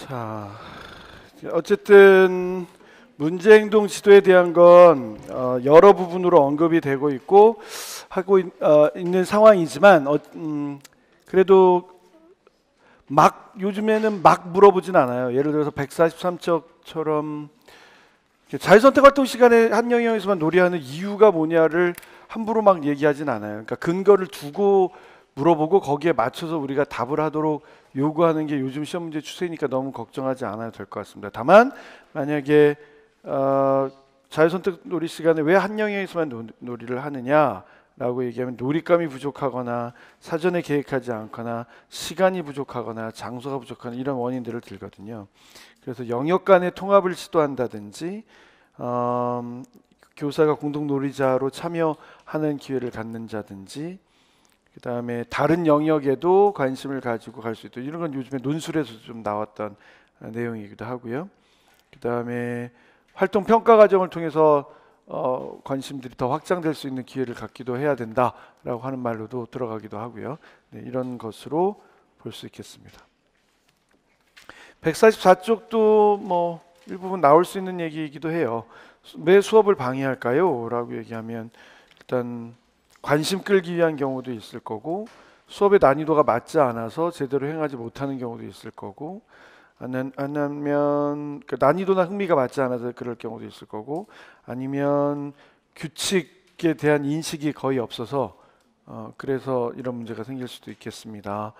자, 어쨌든 문제행동 지도에 대한 건 여러 부분으로 언급이 되고 있고 하고 있는 상황이지만 그래도 막 요즘에는 막 물어보진 않아요. 예를 들어서 143쪽처럼 자유선택활동 시간에 한 영역에서만 놀이하는 이유가 뭐냐를 함부로 막 얘기하진 않아요. 그러니까 근거를 두고 물어보고 거기에 맞춰서 우리가 답을 하도록 요구하는 게 요즘 시험 문제 추세니까 너무 걱정하지 않아도 될 것 같습니다. 다만 만약에 자유선택 놀이 시간에 왜 한 영역에서만 놀이를 하느냐라고 얘기하면 놀잇감이 부족하거나 사전에 계획하지 않거나 시간이 부족하거나 장소가 부족한 이런 원인들을 들거든요. 그래서 영역 간의 통합을 시도한다든지 교사가 공동 놀이자로 참여하는 기회를 갖는다든지 그 다음에 다른 영역에도 관심을 가지고 갈 수 있도록 이런 건 요즘에 논술에서 좀 나왔던 내용이기도 하고요. 그 다음에 활동 평가 과정을 통해서 관심들이 더 확장될 수 있는 기회를 갖기도 해야 된다라고 하는 말로도 들어가기도 하고요. 네, 이런 것으로 볼 수 있겠습니다. 144쪽도 뭐 일부분 나올 수 있는 얘기이기도 해요. 왜 수업을 방해할까요? 라고 얘기하면 일단 관심 끌기 위한 경우도 있을 거고 수업의 난이도가 맞지 않아서 제대로 행하지 못하는 경우도 있을 거고 아니면 그 난이도나 흥미가 맞지 않아서 그럴 경우도 있을 거고 아니면 규칙에 대한 인식이 거의 없어서 그래서 이런 문제가 생길 수도 있겠습니다.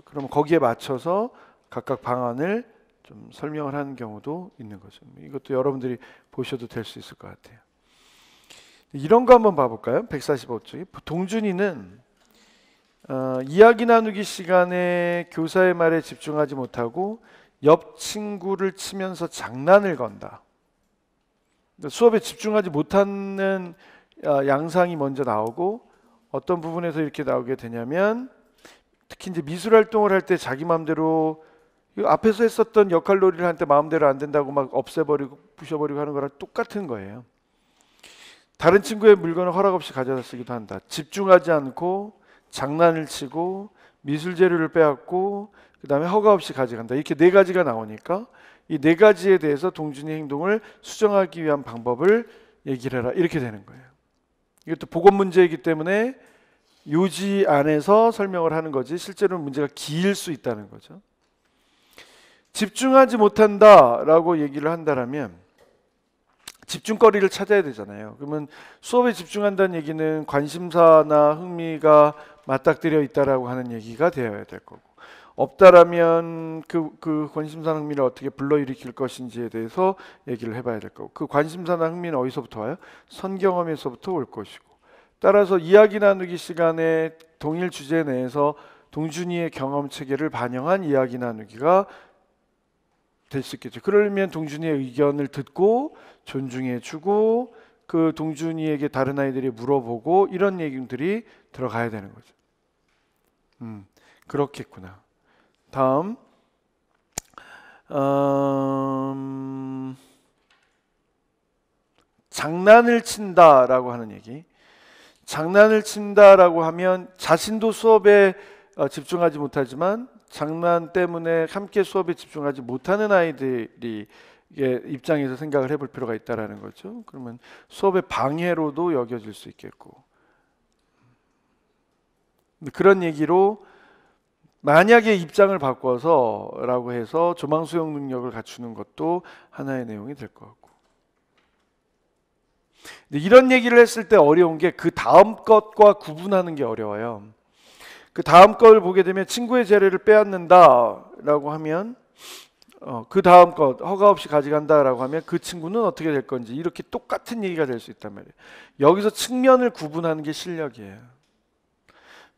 그럼 거기에 맞춰서 각각 방안을 좀 설명을 하는 경우도 있는 거죠. 이것도 여러분들이 보셔도 될 수 있을 것 같아요. 이런 거 한번 봐볼까요? 145쪽에 동준이는 이야기 나누기 시간에 교사의 말에 집중하지 못하고 옆 친구를 치면서 장난을 건다. 수업에 집중하지 못하는 양상이 먼저 나오고 어떤 부분에서 이렇게 나오게 되냐면 특히 이제 미술 활동을 할 때 자기 마음대로 앞에서 했었던 역할놀이를 할 때 마음대로 안 된다고 막 없애버리고 부셔버리고 하는 거랑 똑같은 거예요. 다른 친구의 물건을 허락 없이 가져다 쓰기도 한다. 집중하지 않고 장난을 치고 미술 재료를 빼앗고 그 다음에 허가 없이 가져간다. 이렇게 네 가지가 나오니까 이 네 가지에 대해서 동준이 행동을 수정하기 위한 방법을 얘기를 해라. 이렇게 되는 거예요. 이것도 복원 문제이기 때문에 요지 안에서 설명을 하는 거지 실제로는 문제가 길 수 있다는 거죠. 집중하지 못한다라고 얘기를 한다라면 집중거리를 찾아야 되잖아요. 그러면 수업에 집중한다는 얘기는 관심사나 흥미가 맞닥뜨려 있다라고 하는 얘기가 되어야 될 거고 없다라면 그 관심사나 흥미를 어떻게 불러일으킬 것인지에 대해서 얘기를 해봐야 될 거고 그 관심사나 흥미는 어디서부터 와요? 선경험에서부터 올 것이고 따라서 이야기 나누기 시간에 동일 주제 내에서 동준이의 경험 체계를 반영한 이야기 나누기가 될 수 있겠죠. 그러려면 동준이의 의견을 듣고 존중해주고 그 동준이에게 다른 아이들이 물어보고 이런 얘기들이 들어가야 되는 거죠. 그렇겠구나. 다음 장난을 친다라고 하는 얘기. 장난을 친다라고 하면 자신도 수업에 집중하지 못하지만 장난 때문에 함께 수업에 집중하지 못하는 아이들이 입장에서 생각을 해볼 필요가 있다라는 거죠. 그러면 수업의 방해로도 여겨질 수 있겠고 그런 얘기로 만약에 입장을 바꿔서라고 해서 조망 수용 능력을 갖추는 것도 하나의 내용이 될 것 같고 근데 이런 얘기를 했을 때 어려운 게 그 다음 것과 구분하는 게 어려워요. 그 다음 걸 보게 되면 친구의 재료를 빼앗는다라고 하면 그 다음 것 허가 없이 가져간다라고 하면 그 친구는 어떻게 될 건지 이렇게 똑같은 얘기가 될 수 있단 말이에요. 여기서 측면을 구분하는 게 실력이에요.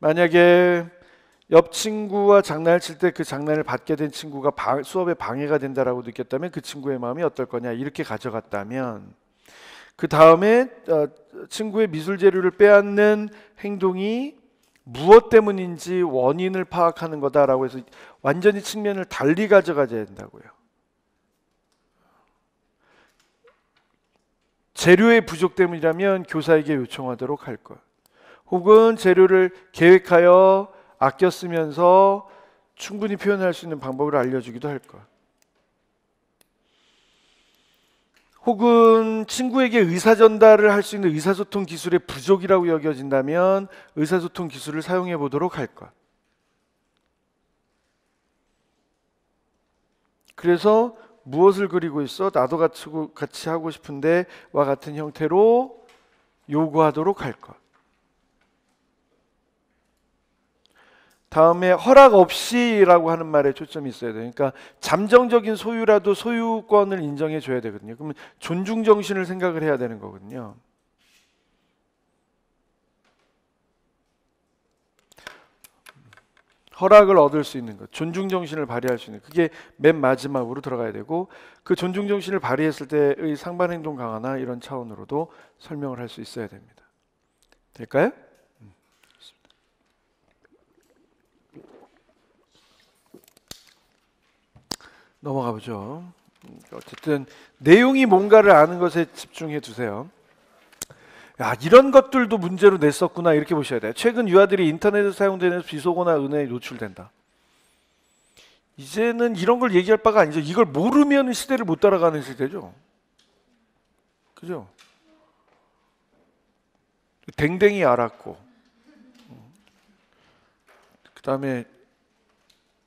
만약에 옆 친구와 장난을 칠 때 그 장난을 받게 된 친구가 수업에 방해가 된다라고 느꼈다면 그 친구의 마음이 어떨 거냐 이렇게 가져갔다면 그 다음에 친구의 미술 재료를 빼앗는 행동이 무엇 때문인지 원인을 파악하는 거다라고 해서 완전히 측면을 달리 가져가야 된다고요. 재료의 부족 때문이라면 교사에게 요청하도록 할 것. 혹은 재료를 계획하여 아껴 쓰면서 충분히 표현할 수 있는 방법을 알려주기도 할 것. 혹은 친구에게 의사 전달을 할 수 있는 의사소통 기술의 부족이라고 여겨진다면 의사소통 기술을 사용해 보도록 할 것. 그래서 무엇을 그리고 있어? 나도 같이 하고 싶은데 와 같은 형태로 요구하도록 할 것. 다음에 허락 없이라고 하는 말에 초점이 있어야 돼요. 그러니까 잠정적인 소유라도 소유권을 인정해 줘야 되거든요. 그러면 존중 정신을 생각을 해야 되는 거거든요. 허락을 얻을 수 있는 것, 존중 정신을 발휘할 수 있는, 그게 맨 마지막으로 들어가야 되고, 그 존중 정신을 발휘했을 때의 상반 행동 강화나 이런 차원으로도 설명을 할 수 있어야 됩니다. 될까요? 넘어가 보죠. 어쨌든 내용이 뭔가를 아는 것에 집중해 두세요. 야, 이런 것들도 문제로 냈었구나 이렇게 보셔야 돼요. 최근 유아들이 인터넷을 사용되는 비속어나 은혜에 노출된다. 이제는 이런 걸 얘기할 바가 아니죠. 이걸 모르면 시대를 못 따라가는 시대죠. 그죠? 댕댕이 알았고, 그 다음에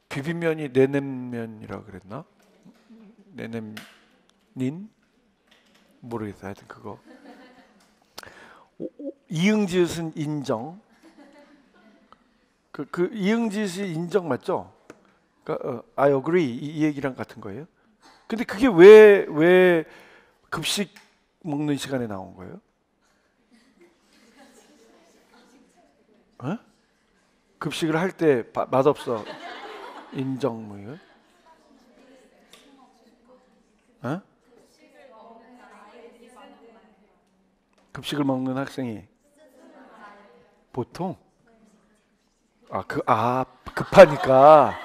비빔면이 내냄면이라 그랬나? 내냄닌? 모르겠어요. 하여튼 그거. 이응지읒은 인정. 그 이응지읒이 인정 맞죠? 그러니까 I agree 이 얘기랑 같은 거예요. 근데 그게 왜 급식 먹는 시간에 나온 거예요? 어? 급식을 할 때 맛없어 인정 뭐 이거? 어? 급식을 먹는 학생이 보통 급하니까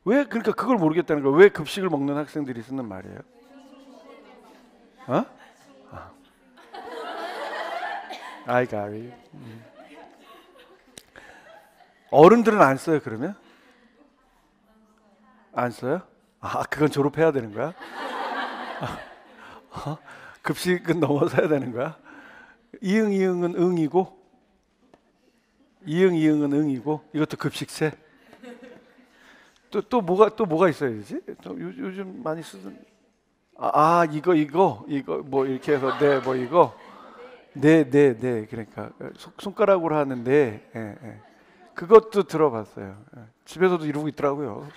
왜 그러니까 그걸 모르겠다는 거예요. 왜 급식을 먹는 학생들이 쓰는 말이에요? 어? I got it. 어른들은 안 써요 그러면? 안 써요? 그건 졸업해야 되는 거야? 급식은 넘어서야 되는 거야? 이응은 응이고 이응은 응이고 이것도 급식세? 또 뭐가 있어야 되지? 요즘 많이 쓰는 이거 뭐 이렇게 해서 뭐 이거 네 그러니까 손가락으로 하는데 그것도 들어봤어요. 집에서도 이러고 있더라고요.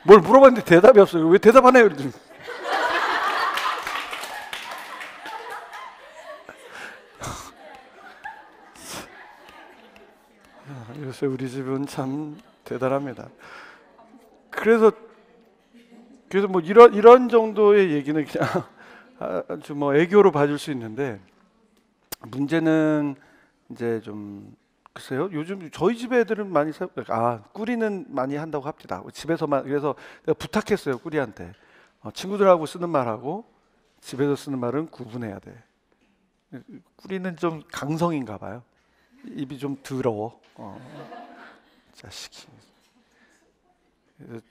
뭘 물어봤는데 대답이 없어요. 왜 대답 안 해요? 요새 우리 집은 참 대단합니다. 그래서 뭐 이런 정도의 얘기는 그냥 아주 뭐 애교로 봐줄 수 있는데 문제는 이제 좀 글쎄요. 요즘 저희 집 애들은 많이 꾸리는 많이 한다고 합니다. 집에서만 그래서 내가 부탁했어요. 꾸리한테 친구들하고 쓰는 말하고 집에서 쓰는 말은 구분해야 돼. 꾸리는 좀 강성인가 봐요. 입이 좀 더러워. 자식이.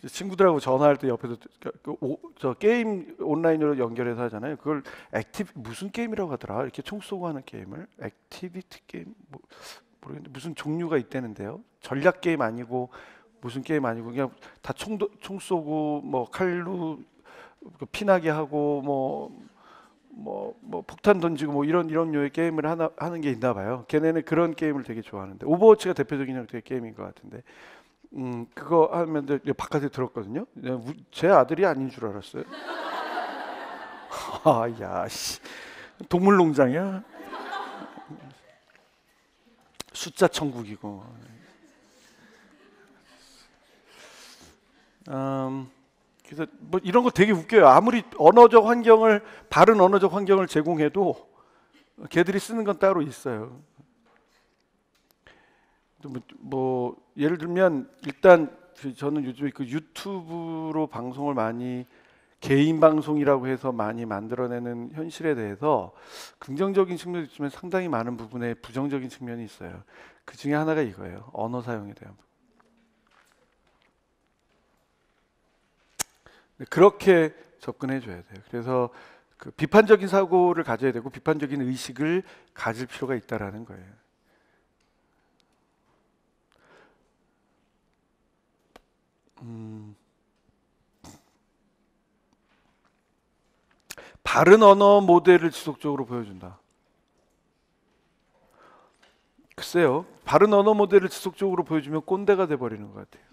친구들하고 전화할 때 옆에서 저 게임 온라인으로 연결해서 하잖아요. 그걸 무슨 게임이라고 하더라. 이렇게 총 쏘고 하는 게임을 액티비티 게임 모르겠는데 무슨 종류가 있다는데요. 전략 게임 아니고 무슨 게임 아니고 그냥 다 총 쏘고 뭐 칼로 피나게 하고 뭐 폭탄 던지고 뭐 이런 류의 게임을 하는 게 있나 봐요. 걔네는 그런 게임을 되게 좋아하는데 오버워치가 대표적인 형태의 게임인 것 같은데 그거 하면 바깥에 들었거든요. 제 아들이 아닌 줄 알았어요. 야, 씨. 동물농장이야? 숫자 천국이고. 그래서 뭐 이런 거 되게 웃겨요. 아무리 바른 언어적 환경을 제공해도 걔들이 쓰는 건 따로 있어요. 뭐 예를 들면 일단 저는 요즘에 그 유튜브로 방송을 많이 개인 방송이라고 해서 많이 만들어내는 현실에 대해서 긍정적인 측면도 있지만 상당히 많은 부분에 부정적인 측면이 있어요. 그 중에 하나가 이거예요. 언어 사용에 대한 부분. 그렇게 접근해 줘야 돼요. 그래서 그 비판적인 사고를 가져야 되고 비판적인 의식을 가질 필요가 있다라는 거예요. 바른 언어 모델을 지속적으로 보여준다. 글쎄요, 바른 언어 모델을 지속적으로 보여주면 꼰대가 돼버리는 것 같아요.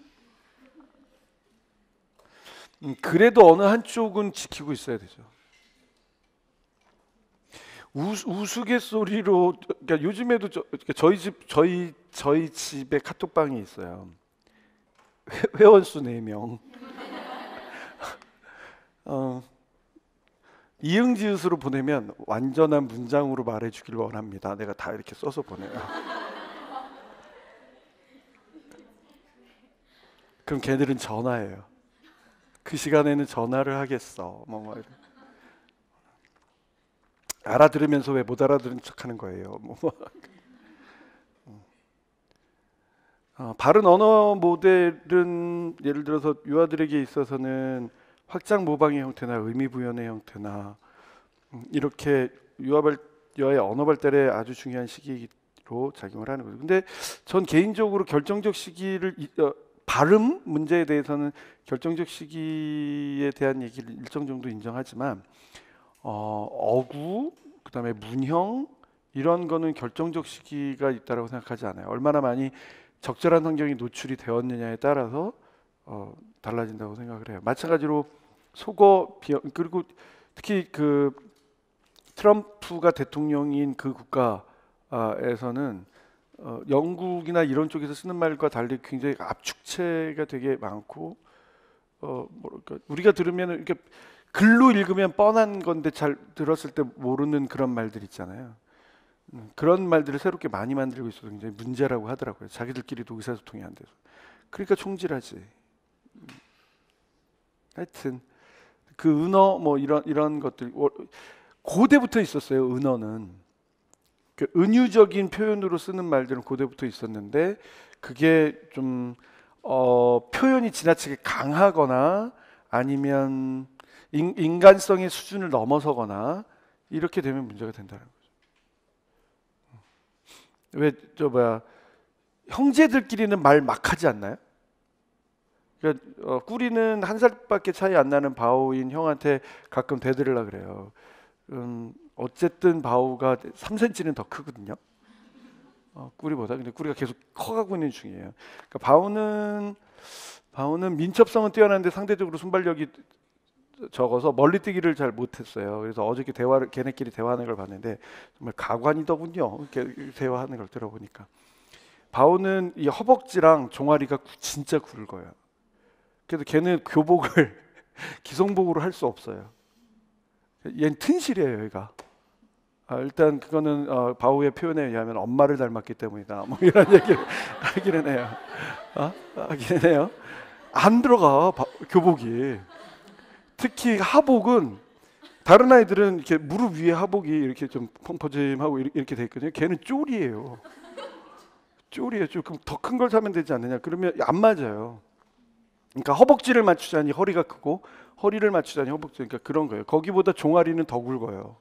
그래도 어느 한쪽은 지키고 있어야 되죠. 우스갯소리로, 그러니까 요즘에도 그러니까 저희 집에 카톡방이 있어요. 회원 수 4명. 이응지읒으로 보내면 완전한 문장으로 말해주길 원합니다. 내가 다 이렇게 써서 보내요. 그럼 걔들은 전화해요. 그 시간에는 전화를 하겠어. 알아들으면서 왜 못 알아들은 척하는 거예요. 바른 언어 모델은 예를 들어서 유아들에게 있어서는 확장 모방의 형태나 의미 부여의 형태나 이렇게 유아의 언어 발달에 아주 중요한 시기로 작용을 하는 거죠. 근데 전 개인적으로 결정적 시기를 발음 문제에 대해서는 결정적 시기에 대한 얘기를 일정 정도 인정하지만 어구, 그다음에 문형 이런 거는 결정적 시기가 있다고 생각하지 않아요. 얼마나 많이 적절한 환경이 노출이 되었느냐에 따라서 달라진다고 생각을 해요. 마찬가지로 속어 비형 그리고 특히 그 트럼프가 대통령인 그 국가에서는 영국이나 이런 쪽에서 쓰는 말과 달리 굉장히 압축체가 되게 많고 뭐랄까 우리가 들으면 이렇게 글로 읽으면 뻔한 건데 잘 들었을 때 모르는 그런 말들 있잖아요. 그런 말들을 새롭게 많이 만들고 있어서 굉장히 문제라고 하더라고요. 자기들끼리도 의사소통이 안 돼서. 그러니까 총질하지. 하여튼 그 은어 뭐 이런 것들 고대부터 있었어요. 은어는 그 은유적인 표현으로 쓰는 말들은 고대부터 있었는데 그게 좀 표현이 지나치게 강하거나 아니면 인간성의 수준을 넘어서거나 이렇게 되면 문제가 된다는 거죠. 왜 형제들끼리는 말 막 하지 않나요? 그러니까 꾸리는 1살밖에 차이 안 나는 바오인 형한테 가끔 대들으려 그래요. 어쨌든 바오가 3cm는 더 크거든요. 꾸리보다. 근데 꾸리가 계속 커가고 있는 중이에요. 그러니까 바오는 민첩성은 뛰어난데 상대적으로 순발력이 적어서 멀리뛰기를 잘 못했어요. 그래서 어저께 걔네끼리 대화하는 걸 봤는데 정말 가관이더군요. 대화하는 걸 들어보니까 바오는 이 허벅지랑 종아리가 진짜 굵어요. 그래서 걔는 교복을 기성복으로 할 수 없어요. 얘는 튼실해요, 얘가. 일단 그거는 바오의 표현에 의하면 엄마를 닮았기 때문이다. 뭐 이런 얘기를 하기는 해요. 하기는 해요. 안 들어가 교복이. 특히 하복은 다른 아이들은 이렇게 무릎 위에 하복이 이렇게 좀 펑퍼짐하고 이렇게 돼 있거든요. 걔는 쫄이에요. 쫄이에요. 그럼 더 큰 걸 사면 되지 않느냐? 그러면 안 맞아요. 그러니까 허벅지를 맞추자니 허리가 크고 허리를 맞추자니 허벅지. 그러니까 그런 거예요. 거기보다 종아리는 더 굵어요.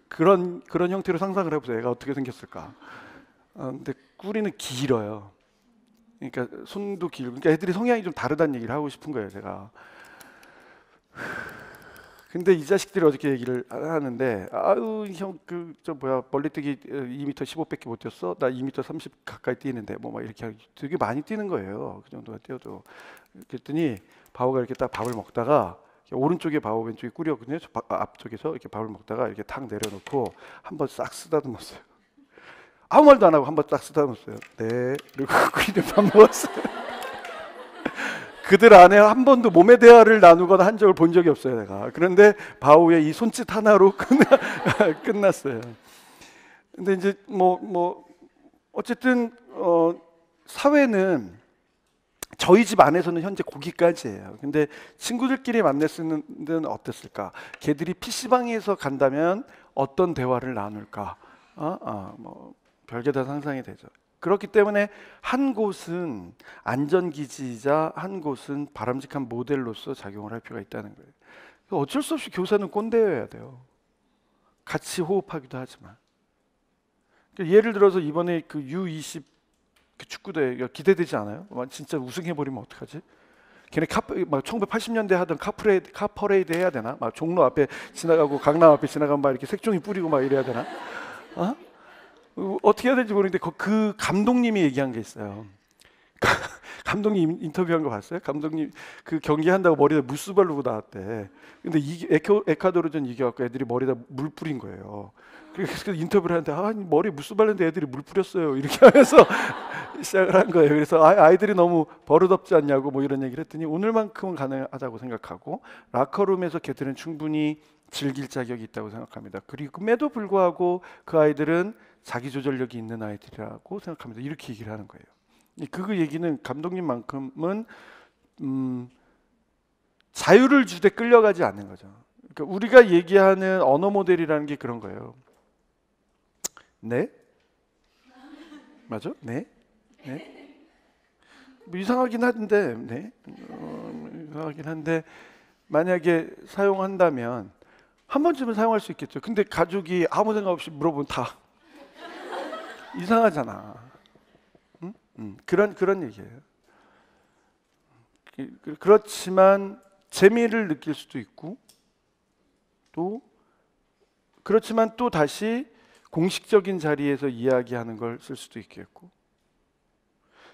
그런 형태로 상상을 해보세요. 얘가 어떻게 생겼을까? 근데 꾸리는 길어요. 그러니까 손도 길고, 그러니까 애들이 성향이 좀 다르다는 얘기를 하고 싶은 거예요, 제가. 근데 이 자식들이 어저께 얘기를 하는데, 아유 형 멀리뛰기 2m 15밖에 못 뛰었어? 나 2m 30 가까이 뛰는데 뭐 막 이렇게 되게 많이 뛰는 거예요. 그 정도가 뛰어도. 그랬더니 바오가 이렇게 딱 밥을 먹다가 오른쪽에 바오 왼쪽에 꾸리였거든요. 앞쪽에서 이렇게 밥을 먹다가 이렇게 탁 내려놓고 한번 싹 쓰다듬었어요. 아무 말도 안 하고 한번 딱 쓰다듬었어요. 네. 그리고 꾸리는 밥 먹었어요. 그들 안에 한 번도 몸의 대화를 나누거나 한 적을 본 적이 없어요, 내가. 그런데 바오의 이 손짓 하나로 끝났어요. 근데 이제 어쨌든 사회는 저희 집 안에서는 현재 고기까지예요. 근데 친구들끼리 만났을 때는 어땠을까? 걔들이 PC방에서 간다면 어떤 대화를 나눌까? 뭐 별게 다 상상이 되죠. 그렇기 때문에 한 곳은 안전기지이자 한 곳은 바람직한 모델로서 작용을 할 필요가 있다는 거예요. 어쩔 수 없이 교사는 꼰대여야 돼요. 같이 호흡하기도 하지만. 예를 들어서 이번에 그 U20 그 축구대회가 기대되지 않아요? 진짜 우승해버리면 어떡하지? 걔네 막 1980년대 하던 카퍼레이드 해야 되나? 막 종로 앞에 지나가고 강남 앞에 지나가면 막 이렇게 색종이 뿌리고 막 이래야 되나? 어? 어떻게 해야 될지 모르겠는데 그 감독님이 얘기한 게 있어요. 감독님 인터뷰한 거 봤어요? 감독님 그 경기한다고 머리에 무스 바르고 나왔대. 근데 에콰도르전 이겨갖고 애들이 머리에다 물 뿌린 거예요. 그래서 인터뷰를 하는데 머리 무스 바르는데 애들이 물 뿌렸어요. 이렇게 하면서 시작을 한 거예요. 그래서 아이들이 너무 버릇없지 않냐고 뭐 이런 얘기를 했더니 오늘만큼은 가능하다고 생각하고 라커룸에서 걔들은 충분히 즐길 자격이 있다고 생각합니다. 그럼에도 불구하고 그 아이들은 자기 조절력이 있는 아이들이라고 생각합니다. 이렇게 얘기를 하는 거예요. 그 얘기는 감독님만큼은 자유를 주되 끌려가지 않는 거죠. 그러니까 우리가 얘기하는 언어 모델이라는 게 그런 거예요. 네? 맞아? 네? 네? 뭐 이상하긴 한데, 네? 이상하긴 한데 만약에 사용한다면 한 번쯤은 사용할 수 있겠죠. 근데 가족이 아무 생각 없이 물어보면 다 이상하잖아. 그런 얘기예요. 그렇지만 재미를 느낄 수도 있고 또 그렇지만 또 다시 공식적인 자리에서 이야기하는 걸 쓸 수도 있겠고.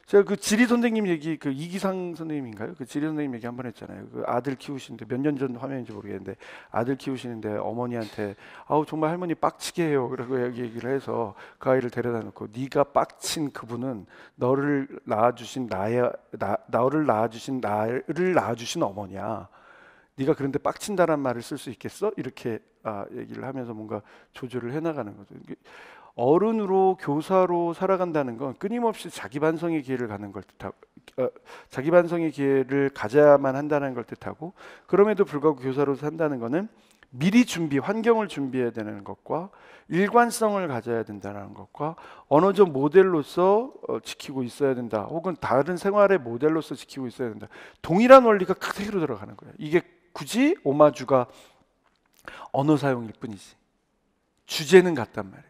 제가 그 지리 선생님 얘기, 그 이기상 선생님인가요? 그 지리 선생님 얘기 한 번 했잖아요. 그 아들 키우시는데 몇 년 전 화면인지 모르겠는데 아들 키우시는데 어머니한테 정말 할머니 빡치게 해요. 그러고 얘기를 해서 그 아이를 데려다 놓고 네가 빡친 그분은 너를 낳아주신 나를 낳아주신 어머니야. 네가 그런데 빡친다란 말을 쓸 수 있겠어? 이렇게 얘기를 하면서 뭔가 조절을 해나가는 거죠. 어른으로 교사로 살아간다는 건 끊임없이 자기 반성의 기회를 갖는 걸 뜻하고 자기 반성의 기회를 가져야만 한다는 걸 뜻하고 그럼에도 불구하고 교사로 산다는 것은 미리 환경을 준비해야 되는 것과 일관성을 가져야 된다는 것과 언어적 모델로서 지키고 있어야 된다. 혹은 다른 생활의 모델로서 지키고 있어야 된다. 동일한 원리가 그대로 들어가는 거예요. 이게 굳이 오마주가 언어 사용일 뿐이지. 주제는 같단 말이에요.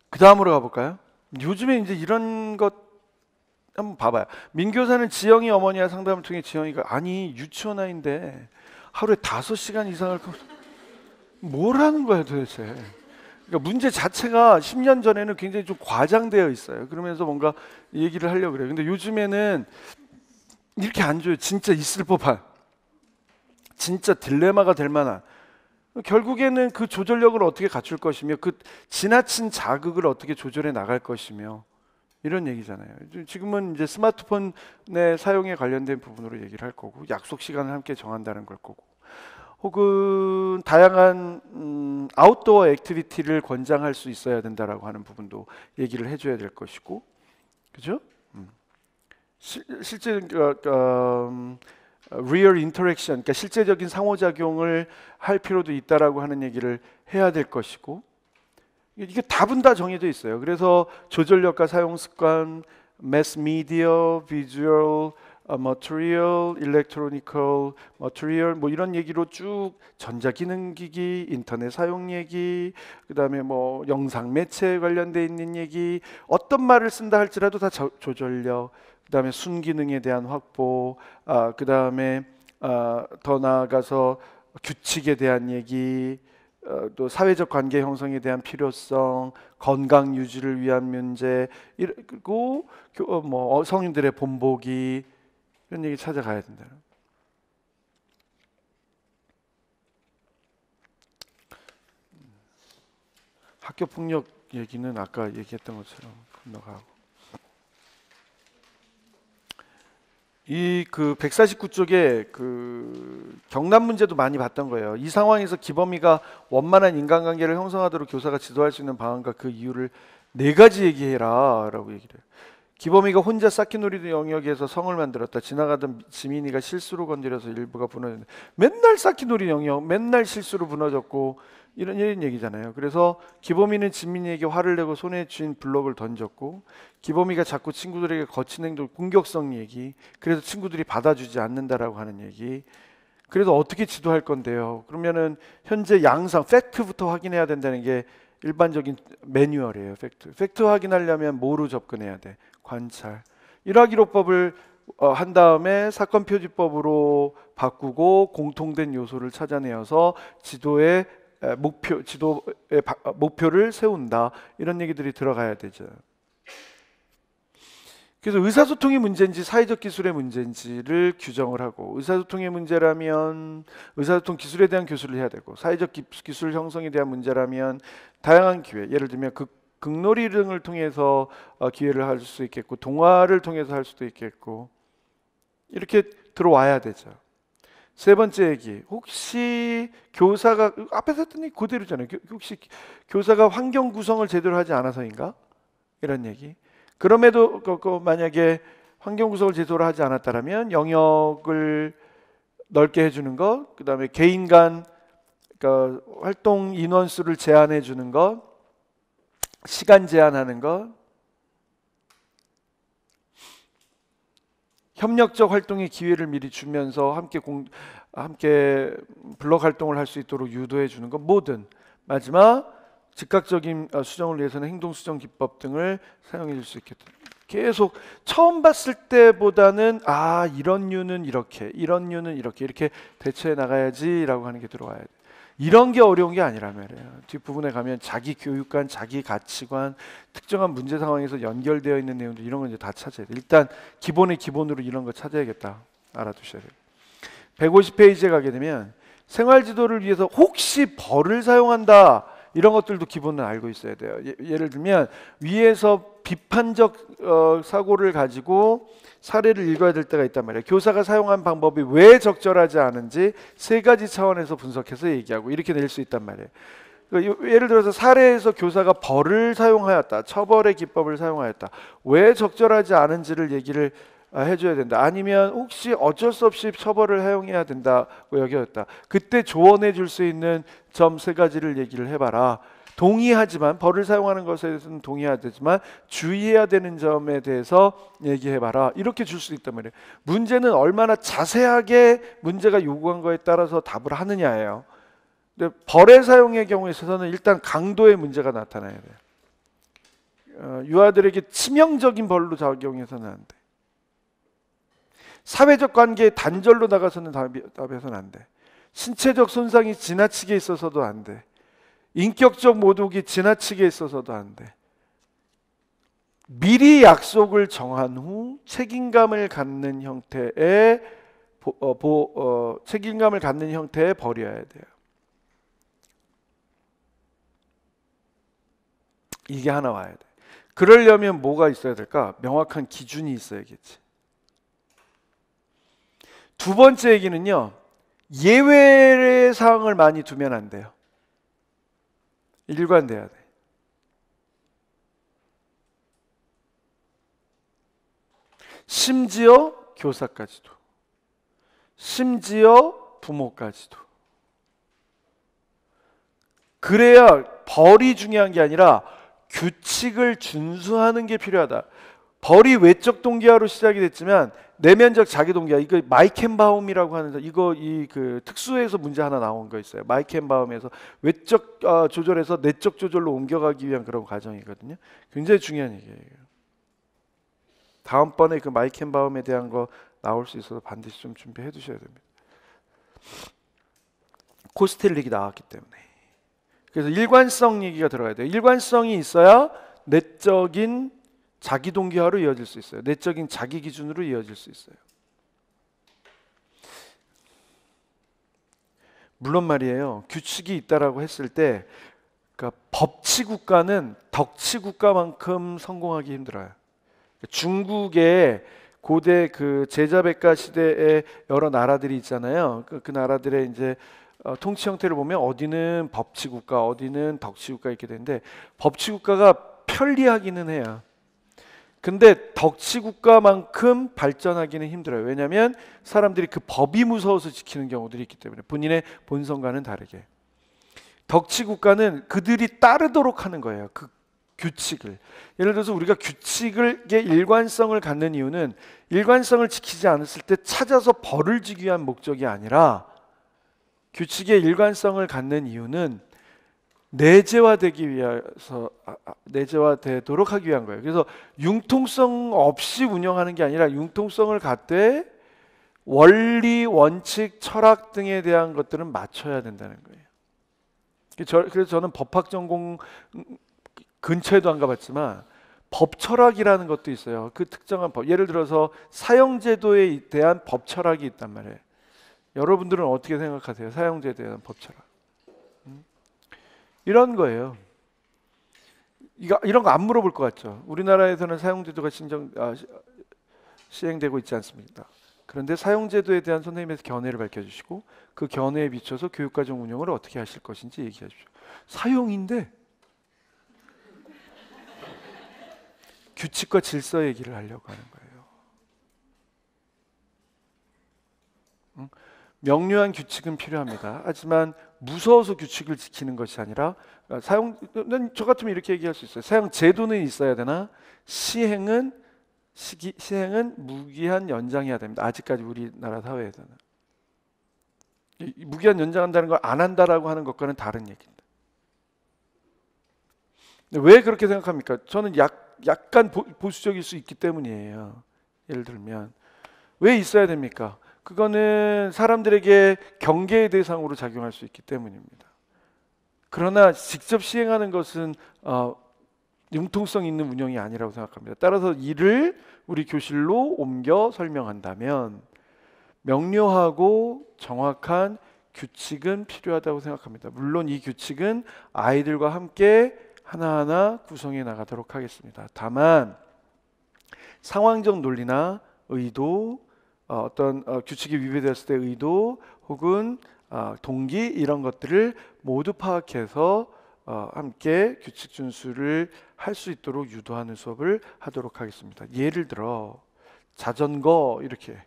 그 다음으로 가볼까요? 요즘에 이제 이런 것 한번 봐봐요. 민교사는 지영이 어머니와 상담을 통해 지영이가 유치원 아이인데 하루에 5시간 이상을 뭘 하는 거야 도대체. 그러니까 문제 자체가 10년 전에는 굉장히 좀 과장되어 있어요. 그러면서 뭔가 얘기를 하려고 그래요. 근데 요즘에는 이렇게 안 줘요. 진짜 있을 법한, 진짜 딜레마가 될 만한. 결국에는 그 조절력을 어떻게 갖출 것이며 그 지나친 자극을 어떻게 조절해 나갈 것이며 이런 얘기잖아요. 지금은 이제 스마트폰의 사용에 관련된 부분으로 얘기를 할 거고 약속 시간을 함께 정한다는 걸 거고 혹은 다양한 아웃도어 액티비티를 권장할 수 있어야 된다라고 하는 부분도 얘기를 해줘야 될 것이고 그죠? 실제 real interaction, 그러니까 실제적인 상호작용을 할 필요도 있다라고 하는 얘기를 해야 될 것이고 이게 답은 다 정해져 있어요. 그래서 조절력과 사용 습관, mass media, visual, material, electronical material 뭐 이런 얘기로 쭉 전자기능기기, 인터넷 사용 얘기, 그다음에 뭐 영상 매체에 관련돼 있는 얘기, 어떤 말을 쓴다 할지라도 다 조절력, 그다음에 순기능에 대한 확보, 그다음에 더 나아가서 규칙에 대한 얘기, 또 사회적 관계 형성에 대한 필요성, 건강 유지를 위한 문제, 그리고 뭐 성인들의 본보기 이런 얘기 찾아가야 된다. 학교 폭력 얘기는 아까 얘기했던 것처럼 건너가고. 이 그 149쪽에 그 경남 문제도 많이 봤던 거예요. 이 상황에서 기범이가 원만한 인간관계를 형성하도록 교사가 지도할 수 있는 방안과 그 이유를 네 가지 얘기해라라고 얘기를 해요. 기범이가 혼자 쌓기놀이 영역에서 성을 만들었다. 지나가던 지민이가 실수로 건드려서 일부가 무너졌는데, 맨날 쌓기놀이 영역, 맨날 실수로 무너졌고 이런 얘기잖아요. 그래서 기범이는 지민이에게 화를 내고 손에 쥔 블럭을 던졌고, 기범이가 자꾸 친구들에게 거친 행동, 공격성 얘기, 그래서 친구들이 받아주지 않는다라고 하는 얘기. 그래서 어떻게 지도할 건데요? 그러면은 현재 양상, 팩트부터 확인해야 된다는 게 일반적인 매뉴얼이에요. 팩트 확인하려면 뭐로 접근해야 돼? 관찰. 일화기록법을 한 다음에 사건 표지법으로 바꾸고 공통된 요소를 찾아내어서 지도의 목표를 세운다. 이런 얘기들이 들어가야 되죠. 그래서 의사소통의 문제인지 사회적 기술의 문제인지를 규정을 하고, 의사소통의 문제라면 의사소통 기술에 대한 교수를 해야 되고, 사회적 기술 형성에 대한 문제라면 다양한 기회, 예를 들면 극놀이 등을 통해서 기회를 할 수 있겠고, 동화를 통해서 할 수도 있겠고, 이렇게 들어와야 되죠. 세 번째 얘기, 혹시 교사가, 앞에서 했더니 그대로잖아요. 혹시 교사가 환경 구성을 제대로 하지 않아서인가? 이런 얘기. 그럼에도 만약에 환경 구성을 제대로 하지 않았다면 영역을 넓게 해주는 것, 그 다음에 개인 간 그러니까 활동 인원수를 제한해 주는 것, 시간 제한하는 것, 협력적 활동의 기회를 미리 주면서 함께 블록 활동을 할 수 있도록 유도해 주는 것, 뭐든. 마지막 즉각적인 수정을 위해서는 행동 수정 기법 등을 사용해 줄 수 있겠다. 계속 처음 봤을 때보다는 이런 류는 이렇게, 이런 류는 이렇게 대처해 나가야지라고 하는 게 들어와야 돼. 이런 게 어려운 게 아니라 말이에요. 뒷부분에 가면 자기 교육관, 자기 가치관, 특정한 문제 상황에서 연결되어 있는 내용들, 이런 건 이제 다 찾아야 돼. 일단 기본의 기본으로 이런 거 찾아야겠다. 알아두셔야 돼요. 150페이지에 가게 되면 생활 지도를 위해서 혹시 벌을 사용한다, 이런 것들도 기본은 알고 있어야 돼요. 예를 들면 위에서 비판적 사고를 가지고 사례를 읽어야 될 때가 있단 말이에요. 교사가 사용한 방법이 왜 적절하지 않은지 세 가지 차원에서 분석해서 얘기하고 이렇게 낼 수 있단 말이에요. 예를 들어서 사례에서 교사가 벌을 사용하였다, 처벌의 기법을 사용하였다, 왜 적절하지 않은지를 얘기를 해줘야 된다. 아니면 혹시 어쩔 수 없이 처벌을 사용해야 된다고 여겼다. 그때 조언해 줄 수 있는 점 세 가지를 얘기를 해봐라. 동의하지만, 벌을 사용하는 것에 대해서는 동의하지만 주의해야 되는 점에 대해서 얘기해봐라. 이렇게 줄 수 있단 말이에요. 문제는 얼마나 자세하게 문제가 요구한 거에 따라서 답을 하느냐예요. 근데 벌의 사용의 경우에 있어서는 일단 강도의 문제가 나타나야 돼요. 유아들에게 치명적인 벌로 작용해서는 안 돼. 사회적 관계에 단절로 나가서는 답해서는 안 돼. 신체적 손상이 지나치게 있어서도 안 돼. 인격적 모독이 지나치게 있어서도 안 돼. 미리 약속을 정한 후 책임감을 갖는 형태의 책임감을 갖는 형태의 벌이어야 돼요. 이게 하나 와야 돼. 그러려면 뭐가 있어야 될까? 명확한 기준이 있어야겠지. 두 번째 얘기는요, 예외의 사항을 많이 두면 안 돼요. 일관돼야 돼. 심지어 교사까지도, 심지어 부모까지도. 그래야 벌이 중요한 게 아니라 규칙을 준수하는 게 필요하다. 벌이 외적 동기화로 시작이 됐지만 내면적 자기 동기화, 이거 마이켄바움이라고 하는 그 특수에서 문제 하나 나온 거 있어요. 마이켄바움에서 외적 조절에서 내적 조절로 옮겨가기 위한 그런 과정이거든요. 굉장히 중요한 얘기예요. 다음번에 그 마이켄바움에 대한 거 나올 수 있어서 반드시 좀 준비해 두셔야 됩니다. 코스텔릭이 나왔기 때문에. 그래서 일관성 얘기가 들어가야 돼요. 일관성이 있어야 내적인 자기 동기화로 이어질 수 있어요. 내적인 자기 기준으로 이어질 수 있어요. 물론 말이에요, 규칙이 있다라고 했을 때 그러니까 법치 국가는 덕치 국가만큼 성공하기 힘들어요. 중국의 고대 그 제자백가 시대의 여러 나라들이 있잖아요. 그 나라들의 이제 통치 형태를 보면 어디는 법치국가, 어디는 덕치국가 이렇게 되는데 법치국가가 편리하기는 해요. 근데 덕치국가만큼 발전하기는 힘들어요. 왜냐하면 사람들이 그 법이 무서워서 지키는 경우들이 있기 때문에 본인의 본성과는 다르게. 덕치국가는 그들이 따르도록 하는 거예요. 그 규칙을. 예를 들어서 우리가 규칙의 일관성을 갖는 이유는 일관성을 지키지 않았을 때 찾아서 벌을 주기 위한 목적이 아니라 규칙의 일관성을 갖는 이유는 내재화되기 위해서 내재화되도록 하기 위한 거예요. 그래서 융통성 없이 운영하는 게 아니라 융통성을 갖되 원리, 원칙, 철학 등에 대한 것들은 맞춰야 된다는 거예요. 그래서 저는 법학 전공 근처에도 안 가봤지만 법 철학이라는 것도 있어요. 그 특정한 법. 예를 들어서 사형제도에 대한 법 철학이 있단 말이에요. 여러분들은 어떻게 생각하세요? 사형제도에 대한 법 철학. 이런 거예요. 이런 거 안 물어볼 것 같죠? 우리나라에서는 사형제도가 시행되고 있지 않습니까? 그런데 사형제도에 대한 선생님께서 견해를 밝혀주시고 그 견해에 비춰서 교육과정 운영을 어떻게 하실 것인지 얘기하십시오. 사형인데 규칙과 질서 얘기를 하려고 하는 거예요. 명료한 규칙은 필요합니다. 하지만 무서워서 규칙을 지키는 것이 아니라 저 같으면 이렇게 얘기할 수 있어요. 사형 제도는 있어야 되나 시행은 무기한 연장해야 됩니다. 아직까지 우리나라 사회에서는 무기한 연장한다는 걸 안 한다라고 하는 것과는 다른 얘기입니다. 왜 그렇게 생각합니까? 저는 약간 보수적일 수 있기 때문이에요. 예를 들면 왜 있어야 됩니까? 그거는 사람들에게 경계의 대상으로 작용할 수 있기 때문입니다. 그러나 직접 시행하는 것은 융통성 있는 운영이 아니라고 생각합니다. 따라서 이를 우리 교실로 옮겨 설명한다면 명료하고 정확한 규칙은 필요하다고 생각합니다. 물론 이 규칙은 아이들과 함께 하나하나 구성해 나가도록 하겠습니다. 다만 상황적 논리나 의도, 어떤 규칙이 위배되었을 때 의도 혹은 동기 이런 것들을 모두 파악해서 함께 규칙 준수를 할 수 있도록 유도하는 수업을 하도록 하겠습니다. 예를 들어 자전거 이렇게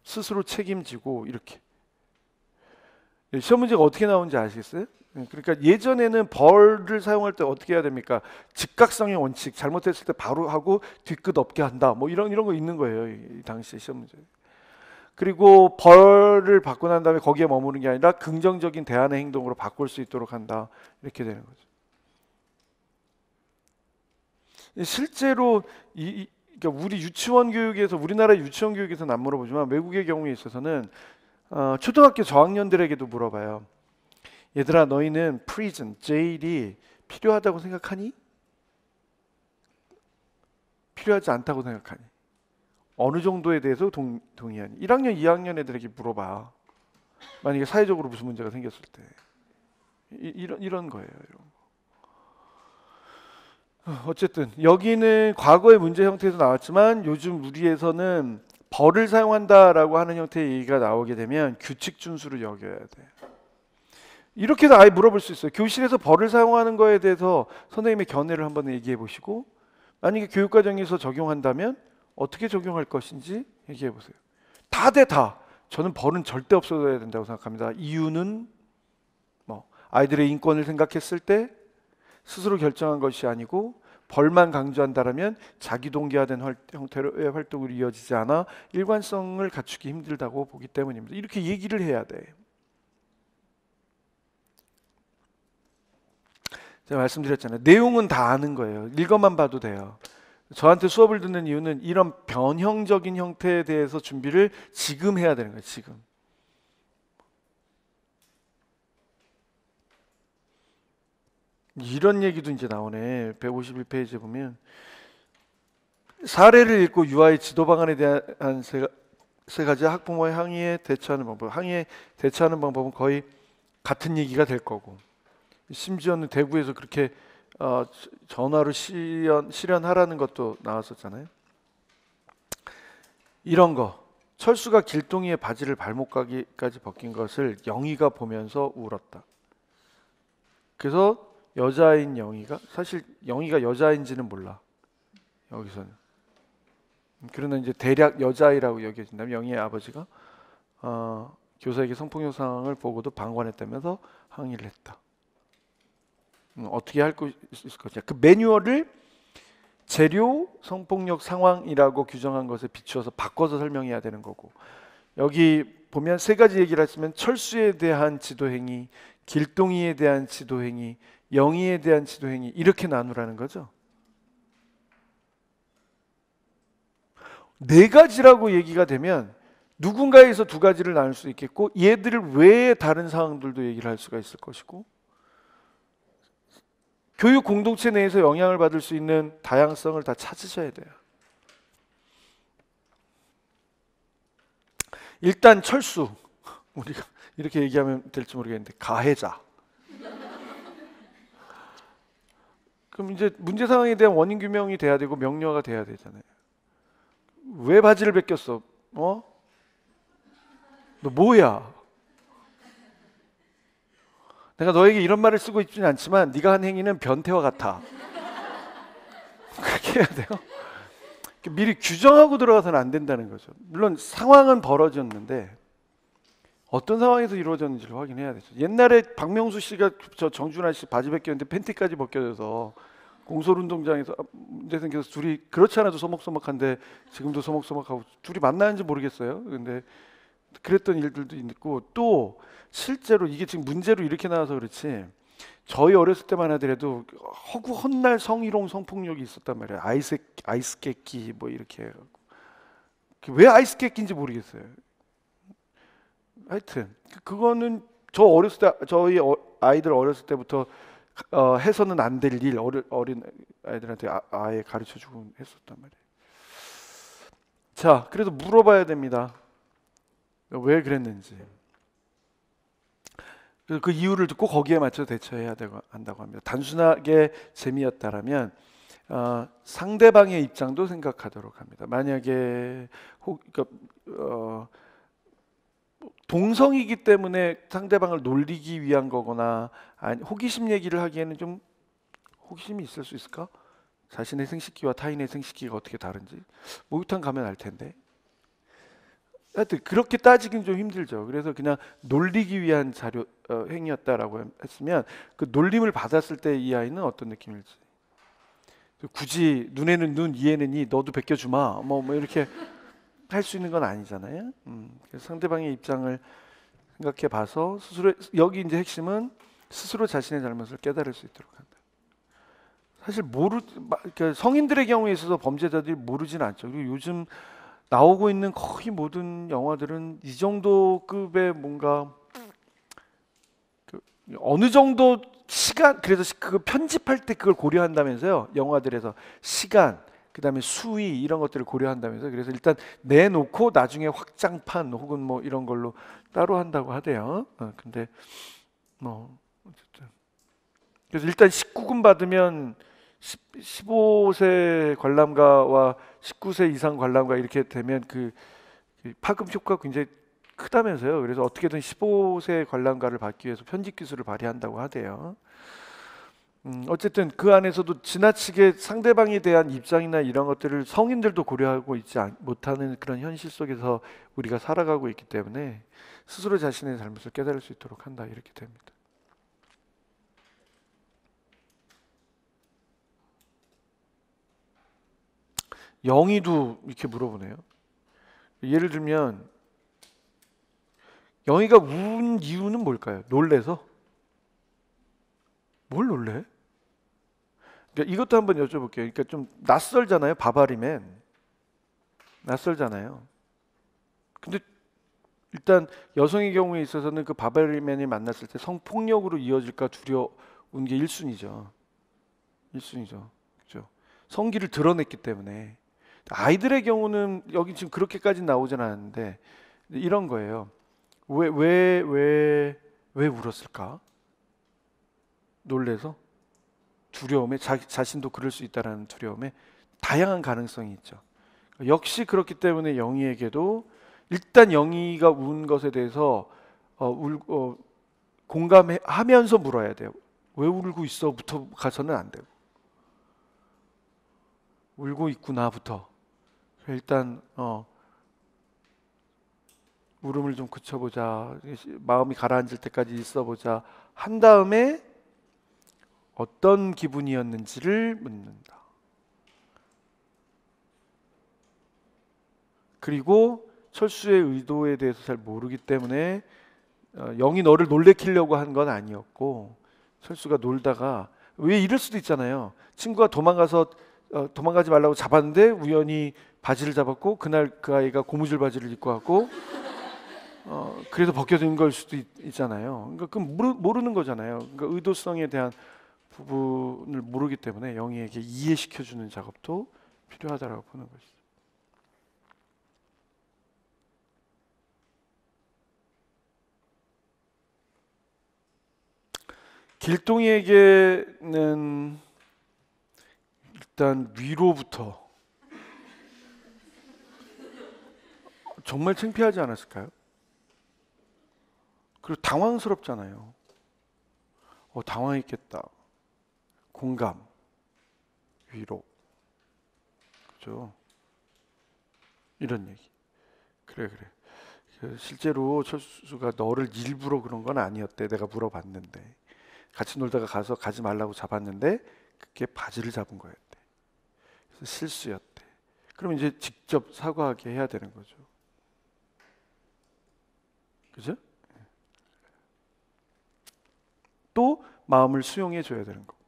스스로 책임지고 이렇게 시험 문제가 어떻게 나오는지 아시겠어요? 그러니까 예전에는 벌을 사용할 때 어떻게 해야 됩니까? 즉각성의 원칙, 잘못했을 때 바로 하고 뒤끝 없게 한다. 뭐 이런 거 있는 거예요. 이 당시 시험 문제. 그리고 벌을 받고 난 다음에 거기에 머무는 게 아니라 긍정적인 대안의 행동으로 바꿀 수 있도록 한다. 이렇게 되는 거죠. 실제로 그러니까 우리 유치원 교육에서 우리나라 유치원 교육에서는 안 물어보지만 외국의 경우에 있어서는 초등학교 저학년들에게도 물어봐요. 얘들아 너희는 prison, jail이 필요하다고 생각하니? 필요하지 않다고 생각하니? 어느 정도에 대해서 동의하니? 1학년, 2학년 애들에게 물어봐. 만약에 사회적으로 무슨 문제가 생겼을 때 이런 거예요. 어쨌든 여기는 과거의 문제 형태에서 나왔지만 요즘 우리에서는 벌을 사용한다라고 하는 형태의 얘기가 나오게 되면 규칙 준수를 여겨야 돼요. 이렇게도 아예 물어볼 수 있어요. 교실에서 벌을 사용하는 거에 대해서 선생님의 견해를 한번 얘기해 보시고 만약에 교육과정에서 적용한다면 어떻게 적용할 것인지 얘기해 보세요. 다 돼 다. 저는 벌은 절대 없어져야 된다고 생각합니다. 이유는 아이들의 인권을 생각했을 때 스스로 결정한 것이 아니고 벌만 강조한다라면 자기 동기화된 형태의 활동으로 이어지지 않아 일관성을 갖추기 힘들다고 보기 때문입니다. 이렇게 얘기를 해야 돼. 제가 말씀드렸잖아요. 내용은 다 아는 거예요. 읽어만 봐도 돼요. 저한테 수업을 듣는 이유는 이런 변형적인 형태에 대해서 준비를 지금 해야 되는 거예요. 지금. 이런 얘기도 이제 나오네. 151페이지에 보면 사례를 읽고 유아의 지도 방안에 대한 세 가지 학부모의 항의에 대처하는 방법. 항의에 대처하는 방법은 거의 같은 얘기가 될 거고 심지어는 대구에서 그렇게 전화로 실현하라는 것도 나왔었잖아요. 이런 거. 철수가 길동이의 바지를 발목까지 벗긴 것을 영희가 보면서 울었다. 그래서 여자인 영희가, 사실 영희가 여자인지는 몰라. 여기서는. 그러나 이제 대략 여자아이라고 여겨진다면 영희의 아버지가 교사에게 성폭력 상황을 보고도 방관했다면서 항의를 했다. 어떻게 할 수 있을 것이냐. 그 매뉴얼을 재료 성폭력 상황이라고 규정한 것에 비추어서 바꿔서 설명해야 되는 거고, 여기 보면 세 가지 얘기를 했으면 철수에 대한 지도행위, 길동이에 대한 지도행위, 영희에 대한 지도행위, 이렇게 나누라는 거죠. 네 가지라고 얘기가 되면 누군가에서 두 가지를 나눌 수 있겠고, 얘들을 외에 다른 상황들도 얘기를 할 수가 있을 것이고, 교육 공동체 내에서 영향을 받을 수 있는 다양성을 다 찾으셔야 돼요. 일단 철수, 우리가 이렇게 얘기하면 될지 모르겠는데 가해자. 그럼 이제 문제 상황에 대한 원인 규명이 돼야 되고 명료화가 돼야 되잖아요. 왜 바지를 벗겼어? 너 뭐야? 내가 너에게 이런 말을 쓰고 있지는 않지만 네가 한 행위는 변태와 같아. 그렇게 해야 돼요. 미리 규정하고 들어가서는 안 된다는 거죠. 물론 상황은 벌어졌는데 어떤 상황에서 이루어졌는지를 확인해야 되죠. 옛날에 박명수 씨가 저 정준하 씨 바지 벗겼는데 팬티까지 벗겨져서 공설운동장에서 문제 생겨서 둘이 그렇지 않아도 소목소목한데 지금도 소목소목하고 둘이 만나는지 모르겠어요. 근데 그랬던 일들도 있고, 또 실제로 이게 지금 문제로 이렇게 나와서 그렇지 저희 어렸을 때만 하더라도 허구 헛날 성희롱 성폭력이 있었단 말이에요. 아이스 깨끼 뭐 이렇게 해갖고. 왜 아이스 깨끼인지 모르겠어요. 하여튼 그거는 저 어렸을 때, 저희 아이들 어렸을 때부터 해서는 안 될 일, 어린 아이들한테 아예 가르쳐주고 했었단 말이에요. 자, 그래도 물어봐야 됩니다. 왜 그랬는지. 그 이유를 듣고 거기에 맞춰 대처해야 한다고 합니다. 단순하게 재미였다라면 상대방의 입장도 생각하도록 합니다. 만약에 동성이기 때문에 상대방을 놀리기 위한 거거나 호기심 얘기를 하기에는 좀 호기심이 있을 수 있을까? 자신의 생식기와 타인의 생식기가 어떻게 다른지 목욕탕 가면 알 텐데. 하여튼 그렇게 따지기는 좀 힘들죠. 그래서 그냥 놀리기 위한 행위였다라고 했으면 그 놀림을 받았을 때 이 아이는 어떤 느낌일지. 굳이 눈에는 눈, 이에는 이, 너도 벗겨주마 뭐 이렇게 할 수 있는 건 아니잖아요. 그래서 상대방의 입장을 생각해 봐서 스스로, 여기 이제 핵심은 스스로 자신의 잘못을 깨달을 수 있도록 한다. 사실 그러니까 성인들의 경우에 있어서 범죄자들이 모르진 않죠. 그리고 요즘 나오고 있는 거의 모든 영화들은 이 정도 급의 뭔가 어느 정도 시간, 그래서 그 편집할 때 그걸 고려한다면서요. 영화들에서 시간, 그다음에 수위 이런 것들을 고려한다면서. 그래서 일단 내놓고 나중에 확장판 혹은 뭐 이런 걸로 따로 한다고 하대요. 근데 뭐 어쨌든 그래서 일단 19금 받으면 15세 관람가와 19세 이상 관람가 이렇게 되면 그 파급 효과가 굉장히 크다면서요. 그래서 어떻게든 15세 관람가를 받기 위해서 편집 기술을 발휘한다고 하대요. 어쨌든 그 안에서도 지나치게 상대방에 대한 입장이나 이런 것들을 성인들도 고려하고 있지 못하는 그런 현실 속에서 우리가 살아가고 있기 때문에 스스로 자신의 잘못을 깨달을 수 있도록 한다, 이렇게 됩니다. 영희도 이렇게 물어보네요. 예를 들면 영희가 운 이유는 뭘까요? 놀래서? 뭘 놀래? 그러니까 이것도 한번 여쭤볼게요. 그러니까 좀 낯설잖아요. 바바리맨 낯설잖아요. 근데 일단 여성의 경우에 있어서는 그 바바리맨이 만났을 때 성폭력으로 이어질까 두려운 게 1순위죠. 1순위죠. 그렇죠? 성기를 드러냈기 때문에. 아이들의 경우는 여기 지금 그렇게까지 나오진 않았는데 이런 거예요. 왜 울었을까? 놀래서? 두려움에 자신도 그럴 수 있다라는 두려움에 다양한 가능성이 있죠. 역시 그렇기 때문에 영희에게도 일단 영희가 운 것에 대해서 공감하면서 물어야 돼요. 왜 울고 있어부터 가서는 안 되고, 울고 있구나부터 일단 울음을 좀 그쳐보자, 마음이 가라앉을 때까지 있어보자 한 다음에 어떤 기분이었는지를 묻는다. 그리고 철수의 의도에 대해서 잘 모르기 때문에 영이 너를 놀래키려고 한 건 아니었고, 철수가 놀다가, 왜 이럴 수도 있잖아요. 친구가 도망가지 말라고 잡았는데 우연히 바지를 잡았고, 그날 그 아이가 고무줄 바지를 입고 왔고, 그래서 벗겨진 걸 수도 있잖아요. 그러니까 그건 모르는 거잖아요. 그러니까 의도성에 대한 부분을 모르기 때문에 영희에게 이해시켜주는 작업도 필요하다고 보는 것이죠. 길동이에게는 일단 위로부터 정말 창피하지 않았을까요? 그리고 당황스럽잖아요. 당황했겠다. 공감, 위로, 그죠? 이런 얘기. 그래. 실제로 철수가 너를 일부러 그런 건 아니었대. 내가 물어봤는데. 같이 놀다가 가지 말라고 잡았는데 그게 바지를 잡은 거였대. 그래서 실수였대. 그럼 이제 직접 사과하게 해야 되는 거죠. 그죠? 또 마음을 수용해 줘야 되는 거고.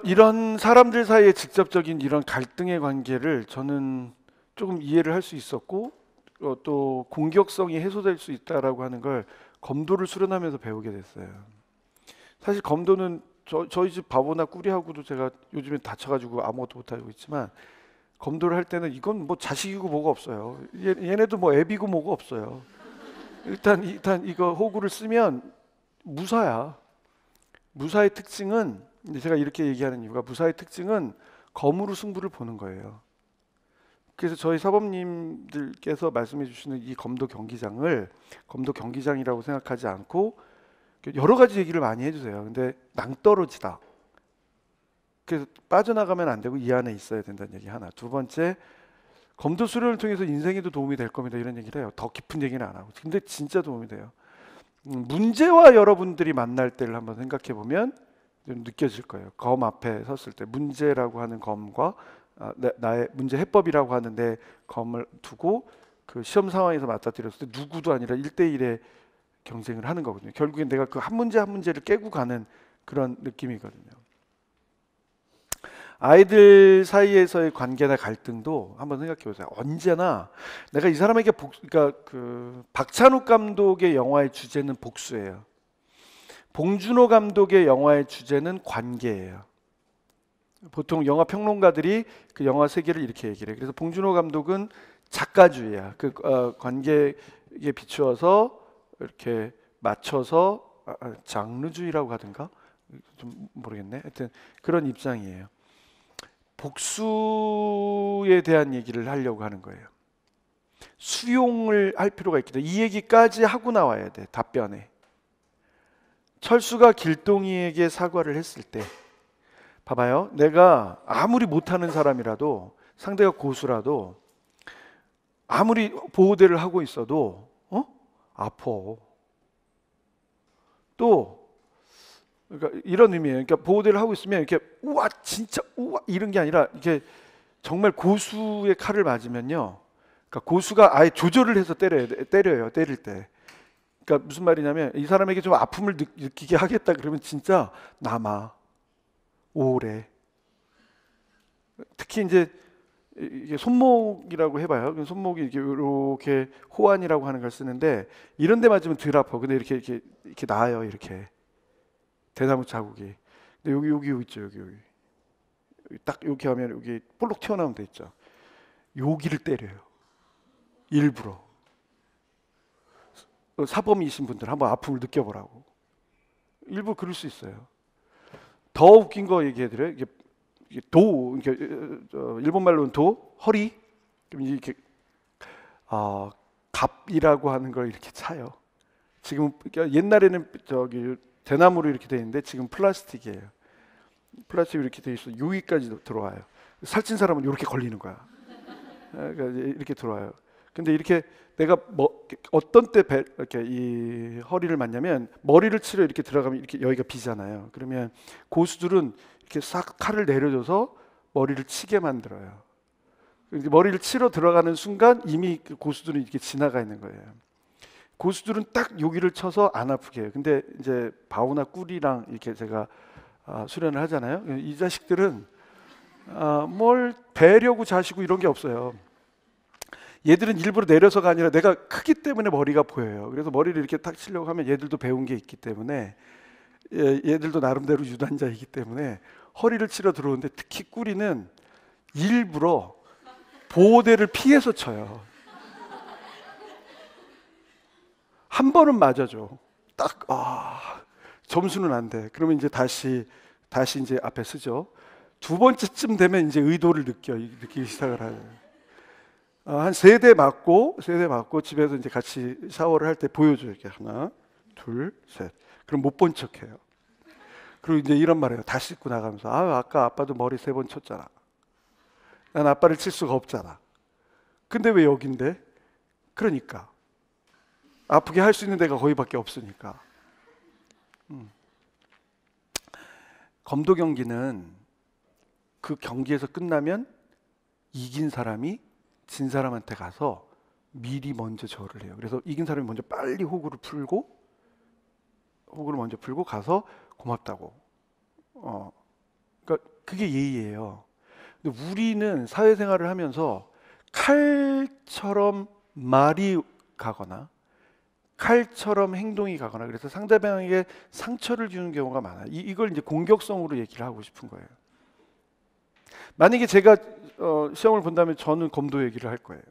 이런 사람들 사이의 직접적인 이런 갈등의 관계를 저는 조금 이해를 할 수 있었고, 또 공격성이 해소될 수 있다라고 하는 걸 검도를 수련하면서 배우게 됐어요. 사실 검도는 저희 집 바보나 꾸리하고도 제가 요즘에 다쳐가지고 아무것도 못하고 있지만, 검도를 할 때는 이건 뭐 자식이고 뭐가 없어요. 얘네도 뭐 애비고 뭐가 없어요. 일단 이거 호구를 쓰면 무사야. 무사의 특징은, 제가 이렇게 얘기하는 이유가, 무사의 특징은 검으로 승부를 보는 거예요. 그래서 저희 사범님들께서 말씀해 주시는 이 검도 경기장을 검도 경기장이라고 생각하지 않고 여러 가지 얘기를 많이 해주세요. 근데 낭떠러지다. 그래서 빠져나가면 안 되고 이 안에 있어야 된다는 얘기 하나. 두 번째, 검도 수련을 통해서 인생에도 도움이 될 겁니다. 이런 얘기를 해요. 더 깊은 얘기는 안 하고. 근데 진짜 도움이 돼요. 문제와 여러분들이 만날 때를 한번 생각해 보면 느껴질 거예요. 검 앞에 섰을 때 문제라고 하는 검과 나의 문제 해법이라고 하는데 검을 두고 그 시험 상황에서 맞닥뜨렸을 때 누구도 아니라 1대1의 경쟁을 하는 거거든요. 결국엔 내가 그 한 문제 한 문제를 깨고 가는 그런 느낌이거든요. 아이들 사이에서의 관계나 갈등도 한번 생각해 보세요. 언제나 내가 이 사람에게 그러니까 그 박찬욱 감독의 영화의 주제는 복수예요. 봉준호 감독의 영화의 주제는 관계예요. 보통 영화 평론가들이 그 영화 세계를 이렇게 얘기를 해요. 그래서 봉준호 감독은 작가주의야. 그 관계에 비추어서 이렇게 맞춰서 장르주의라고 하든가 좀 모르겠네. 하여튼 그런 입장이에요. 복수에 대한 얘기를 하려고 하는 거예요. 수용을 할 필요가 있기 때문에 이 얘기까지 하고 나와야 돼. 답변에. 철수가 길동이에게 사과를 했을 때, 봐봐요. 내가 아무리 못하는 사람이라도, 상대가 고수라도, 아무리 보호대를 하고 있어도 아파. 또 그러니까 이런 의미예요. 그러니까 보호대를 하고 있으면 이렇게 우와 진짜 우와 이런 게 아니라, 이게 정말 고수의 칼을 맞으면요, 그러니까 고수가 아예 조절을 해서 때려요. 때릴 때. 그러니까 무슨 말이냐면, 이 사람에게 좀 아픔을 느끼게 하겠다 그러면 진짜 남아 오래. 특히 이제 이게 손목이라고 해봐요. 그럼 손목이 이렇게 호환이라고 하는 걸 쓰는데, 이런 데 맞으면 덜 아파. 근데 이렇게 나아요. 이렇게 대나무 자국이. 근데 여기 있죠. 여기 딱 이렇게 하면 여기 볼록 튀어나오면 돼 있죠. 여기를 때려요. 일부러. 사범이신 분들 한번 아픔을 느껴보라고. 일부러 그럴 수 있어요. 더 웃긴 거 얘기해드려요. 이게 도, 이게 일본 말로는 도, 허리, 그럼 이렇게 갑이라고 하는 걸 이렇게 차요. 지금 옛날에는 저기 대나무로 이렇게 돼 있는데 지금 플라스틱이에요. 플라스틱 이렇게 돼 있어. 여기까지 들어와요. 살찐 사람은 이렇게 걸리는 거야. 그러니까 이렇게 들어와요. 근데 이렇게 내가 어떤 때 이렇게 이 허리를 맞냐면 머리를 치러 이렇게 들어가면 이렇게 여기가 비잖아요. 그러면 고수들은 이렇게 싹 칼을 내려줘서 머리를 치게 만들어요. 머리를 치러 들어가는 순간 이미 그 고수들은 이렇게 지나가 있는 거예요. 고수들은 딱 여기를 쳐서 안 아프게 해요. 근데 이제 바우나 꿀이랑 이렇게 제가 수련을 하잖아요. 이 자식들은 뭘 베려고 자시고 이런 게 없어요. 얘들은 일부러 내려서가 아니라 내가 크기 때문에 머리가 보여요. 그래서 머리를 이렇게 탁 치려고 하면 얘들도 배운 게 있기 때문에 얘들도 나름대로 유단자이기 때문에 허리를 치러 들어오는데 특히 꾸리는 일부러 보호대를 피해서 쳐요. 한 번은 맞아줘. 딱 점수는 안 돼. 그러면 이제 다시 이제 앞에 쓰죠. 두 번째쯤 되면 이제 의도를 느끼기 시작을 하요. 한 세 대 맞고 집에서 이제 같이 샤워를 할 때 보여줘요. 이렇게 하나, 둘, 셋. 그럼 못 본 척해요. 그리고 이제 이런 말해요. 다 씻고 나가면서 아까 아빠도 머리 3번 쳤잖아. 난 아빠를 칠 수가 없잖아. 근데 왜 여긴데? 그러니까 아프게 할 수 있는 데가 거기밖에 없으니까. 검도 경기는 그 경기에서 끝나면 이긴 사람이 진 사람한테 가서 미리 먼저 절을 해요. 그래서 이긴 사람이 먼저 빨리 호구를 먼저 풀고 가서 고맙다고. 그러니까 그게 예의예요. 근데 우리는 사회생활을 하면서 칼처럼 말이 가거나 칼처럼 행동이 가거나 그래서 상대방에게 상처를 주는 경우가 많아요. 이걸 이제 공격성으로 얘기를 하고 싶은 거예요. 만약에 제가 시험을 본다면 저는 검도 얘기를 할 거예요.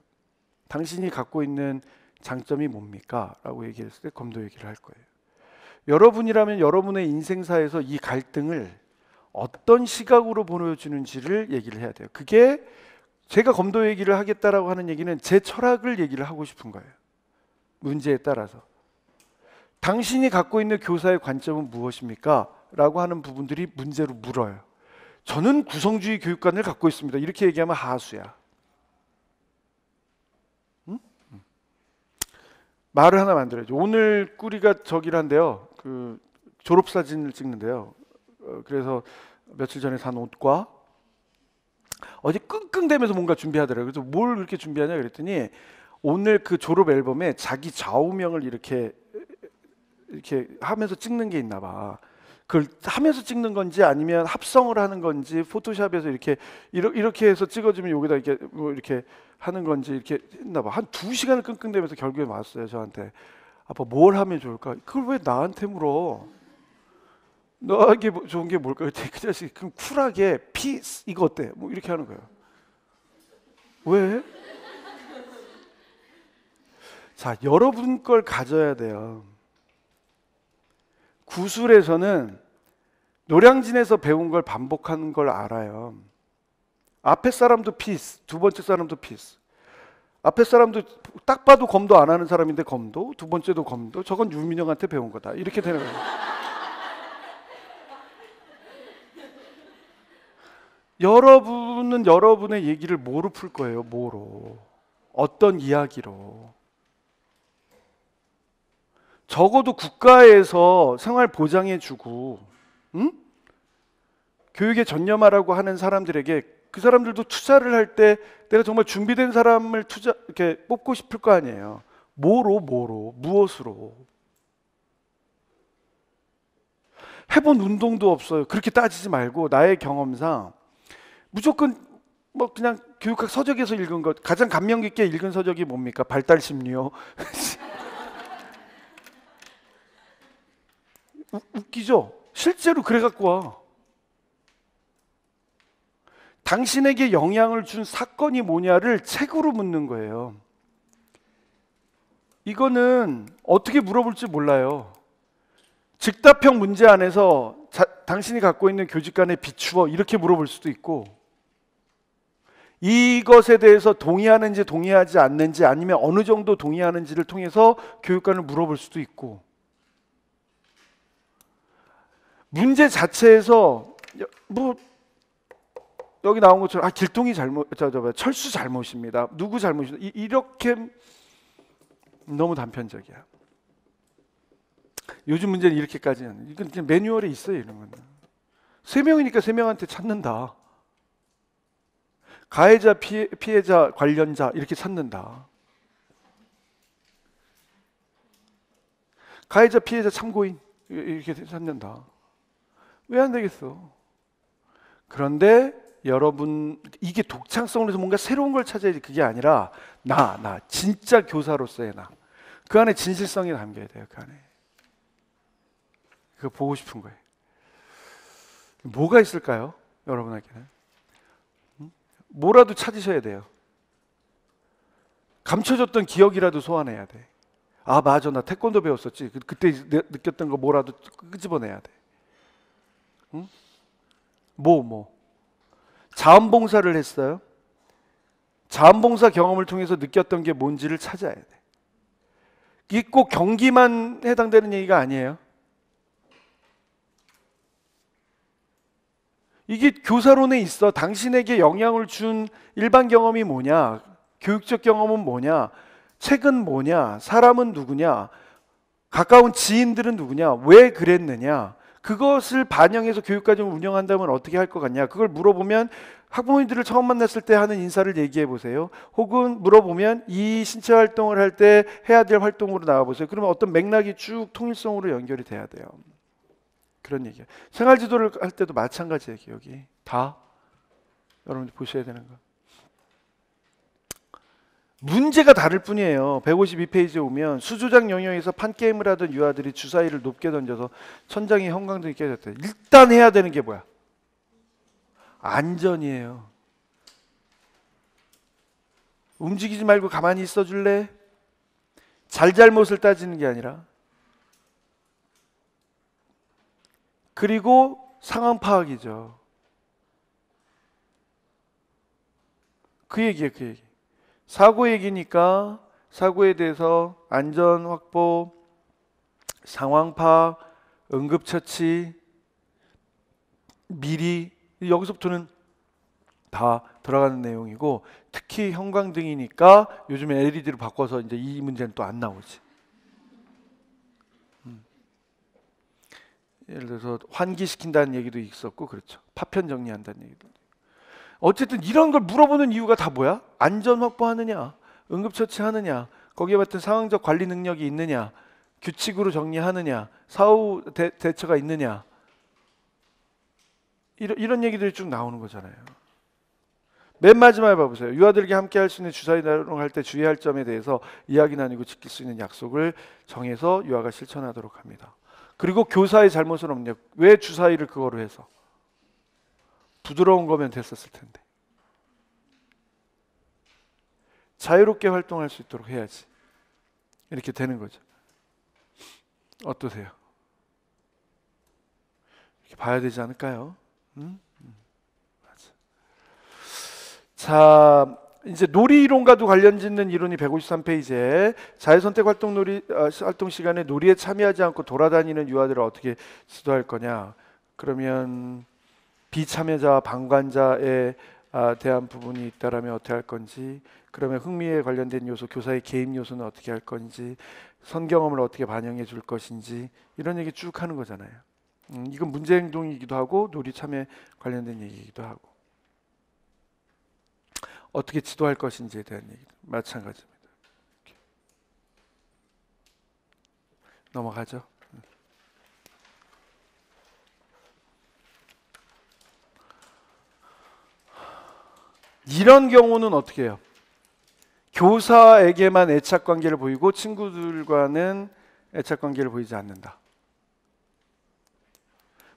당신이 갖고 있는 장점이 뭡니까? 라고 얘기했을 때 검도 얘기를 할 거예요. 여러분이라면 여러분의 인생사에서 이 갈등을 어떤 시각으로 보여주는지를 얘기를 해야 돼요. 그게 제가 검도 얘기를 하겠다라고 하는 얘기는 제 철학을 얘기를 하고 싶은 거예요. 문제에 따라서 당신이 갖고 있는 교사의 관점은 무엇입니까? 라고 하는 부분들이 문제로 물어요. 저는 구성주의 교육관을 갖고 있습니다. 이렇게 얘기하면 하수야. 응? 말을 하나 만들어야죠. 오늘 꾸리가 저기란데요. 그 졸업사진을 찍는데요. 그래서 며칠 전에 산 옷과 어제 끙끙대면서 뭔가 준비하더라고요. 그래서 뭘 그렇게 준비하냐 그랬더니 오늘 그 졸업 앨범에 자기 좌우명을 이렇게 하면서 찍는 게 있나 봐. 그걸 하면서 찍는 건지 아니면 합성을 하는 건지 포토샵에서 이렇게 해서 찍어주면 여기다 이렇게 뭐 이렇게 하는 건지 이렇게 했나 봐. 한 2시간을 끙끙대면서 결국에 왔어요. 저한테. 아빠 뭘 하면 좋을까? 그걸 왜 나한테 물어? 너에게 좋은 게 뭘까? 그 자식 그럼 쿨하게 피스 이거 어때? 뭐 이렇게 하는 거예요. 왜? 자, 여러분 걸 가져야 돼요. 구술에서는 노량진에서 배운 걸 반복하는 걸 알아요. 앞에 사람도 피스, 두 번째 사람도 피스. 앞에 사람도 딱 봐도 검도 안 하는 사람인데 검도, 두 번째도 검도. 저건 유민영한테 배운 거다. 이렇게 되는 거예요. 여러분은 여러분의 얘기를 뭐로 풀 거예요? 뭐로? 어떤 이야기로? 적어도 국가에서 생활 보장해주고 교육에 전념하라고 하는 사람들에게 그 사람들도 투자를 할 때 내가 정말 준비된 사람을 이렇게 뽑고 싶을 거 아니에요. 뭐로 무엇으로? 해본 운동도 없어요. 그렇게 따지지 말고 나의 경험상 무조건 뭐 그냥 교육학 서적에서 읽은 것 가장 감명 깊게 읽은 서적이 뭡니까? 발달심리요. 웃기죠? 실제로 그래 갖고 와. 당신에게 영향을 준 사건이 뭐냐를 책으로 묻는 거예요. 이거는 어떻게 물어볼지 몰라요. 즉답형 문제 안에서 당신이 갖고 있는 교직관에 비추어 이렇게 물어볼 수도 있고, 이것에 대해서 동의하는지 동의하지 않는지 아니면 어느 정도 동의하는지를 통해서 교육관을 물어볼 수도 있고, 문제 자체에서 뭐 여기 나온 것처럼 길동이 잘못, 철수 잘못입니다. 누구 잘못이다. 이렇게 너무 단편적이야. 요즘 문제는 이렇게까지는, 이건 그냥 매뉴얼에 있어요. 이런 건 3명이니까 3명한테 찾는다. 가해자, 피해자, 관련자 이렇게 찾는다. 가해자, 피해자, 참고인 이렇게 찾는다. 왜 안 되겠어? 그런데 여러분, 이게 독창성으로 해서 뭔가 새로운 걸 찾아야지. 그게 아니라 나 진짜 교사로서의 그 안에 진실성이 담겨야 돼요. 그 안에 그거 보고 싶은 거예요. 뭐가 있을까요? 여러분에게는 뭐라도 찾으셔야 돼요. 감춰졌던 기억이라도 소환해야 돼. 아 맞아, 나 태권도 배웠었지. 그때 느꼈던 거 뭐라도 끄집어내야 돼. 응? 자원봉사를 했어요. 자원봉사 경험을 통해서 느꼈던 게 뭔지를 찾아야 돼. 이게 꼭 경기만 해당되는 얘기가 아니에요. 이게 교사론에 있어. 당신에게 영향을 준 일반 경험이 뭐냐, 교육적 경험은 뭐냐, 책은 뭐냐, 사람은 누구냐, 가까운 지인들은 누구냐, 왜 그랬느냐, 그것을 반영해서 교육과정을 운영한다면 어떻게 할 것 같냐. 그걸 물어보면 학부모님들을 처음 만났을 때 하는 인사를 얘기해 보세요. 혹은 물어보면 이 신체 활동을 할 때 해야 될 활동으로 나와 보세요. 그러면 어떤 맥락이 쭉 통일성으로 연결이 돼야 돼요. 그런 얘기예요. 생활지도를 할 때도 마찬가지 얘기예요. 여기 다 여러분들 보셔야 되는 거. 문제가 다를 뿐이에요. 152페이지에 오면 수조장 영역에서 판게임을 하던 유아들이 주사위를 높게 던져서 천장에 형광등이 깨졌대. 일단 해야 되는 게 뭐야? 안전이에요. 움직이지 말고 가만히 있어 줄래? 잘못을 따지는 게 아니라. 그리고 상황 파악이죠. 그 얘기예요, 그 얘기. 사고 얘기니까 사고에 대해서 안전 확보, 상황 파악, 응급처치, 미리, 여기서부터는 다 들어가는 내용이고, 특히 형광등이니까 요즘에 LED로 바꿔서 이제 이 문제는 또 안 나오지. 예를 들어서 환기시킨다는 얘기도 있었고, 그렇죠. 파편 정리한다는 얘기도. 어쨌든 이런 걸 물어보는 이유가 다 뭐야? 안전 확보하느냐, 응급처치하느냐, 거기에 맞는 상황적 관리 능력이 있느냐, 규칙으로 정리하느냐, 사후 대처가 있느냐, 이런 얘기들이 쭉 나오는 거잖아요. 맨 마지막에 봐보세요. 유아들에게 함께 할 수 있는 주사위 나눔할 때 주의할 점에 대해서 이야기 나누고 지킬 수 있는 약속을 정해서 유아가 실천하도록 합니다. 그리고 교사의 잘못은 없냐. 왜 주사위를 그거로 해서? 부드러운 거면 됐었을 텐데. 자유롭게 활동할 수 있도록 해야지. 이렇게 되는 거죠. 어떠세요? 이렇게 봐야 되지 않을까요? 맞아. 자, 이제 놀이 이론과도 관련 짓는 이론이 153페이지에 자유선택 활동 시간에 놀이에 참여하지 않고 돌아다니는 유아들을 어떻게 지도할 거냐. 그러면 비참여자, 방관자에 대한 부분이 있다라면 어떻게 할 건지, 그러면 흥미에 관련된 요소, 교사의 개입 요소는 어떻게 할 건지, 선경험을 어떻게 반영해 줄 것인지, 이런 얘기 쭉 하는 거잖아요. 이건 문제 행동이기도 하고 놀이 참여에 관련된 얘기이기도 하고, 어떻게 지도할 것인지에 대한 얘기도 마찬가지입니다. 이렇게. 넘어가죠. 이런 경우는 어떻게 해요? 교사에게만 애착관계를 보이고 친구들과는 애착관계를 보이지 않는다.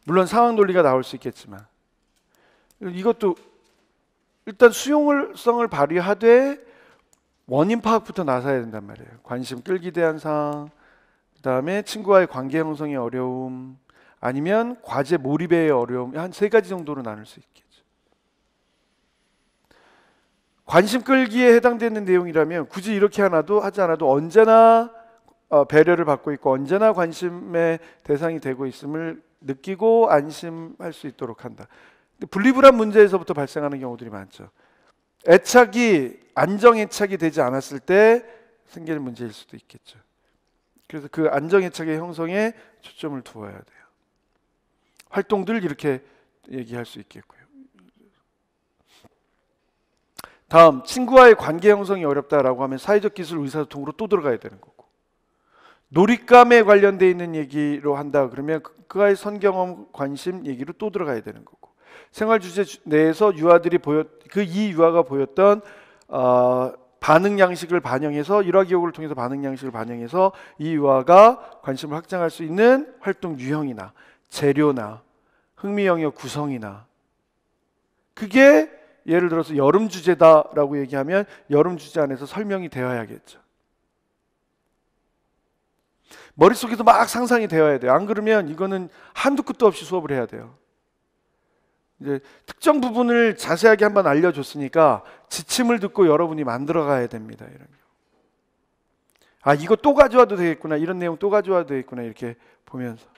물론 상황 논리가 나올 수 있겠지만, 이것도 일단 수용성을 발휘하되 원인 파악부터 나서야 된단 말이에요. 관심 끌기 대한 사항, 그다음에 친구와의 관계 형성의 어려움, 아니면 과제 몰입의 어려움, 한 세 가지 정도로 나눌 수 있겠죠. 관심 끌기에 해당되는 내용이라면 굳이 이렇게 하지 않아도 언제나 배려를 받고 있고 언제나 관심의 대상이 되고 있음을 느끼고 안심할 수 있도록 한다. 근데 분리불안 문제에서부터 발생하는 경우들이 많죠. 안정애착이 되지 않았을 때 생기는 문제일 수도 있겠죠. 그래서 그 안정애착의 형성에 초점을 두어야 돼요. 활동들 이렇게 얘기할 수 있겠고요. 다음, 친구와의 관계 형성이 어렵다라고 하면 사회적 기술 의사소통으로 또 들어가야 되는 거고, 놀잇감에 관련되어 있는 얘기로 한다 그러면 그와의 선경험 관심 얘기로 또 들어가야 되는 거고, 생활 주제 내에서 이 유아가 보였던 반응 양식을 반영해서 일화 기억을 통해서 반응 양식을 반영해서 이 유아가 관심을 확장할 수 있는 활동 유형이나 재료나 흥미 영역 구성이나, 그게 예를 들어서 여름 주제다라고 얘기하면 여름 주제 안에서 설명이 되어야겠죠. 머릿속에서 막 상상이 되어야 돼요. 안 그러면 이거는 한두 끝도 없이 수업을 해야 돼요. 이제 특정 부분을 자세하게 한번 알려줬으니까 지침을 듣고 여러분이 만들어 가야 됩니다. 이런 거. 이거 또 가져와도 되겠구나. 이런 내용 또 가져와도 되겠구나. 이렇게 보면서.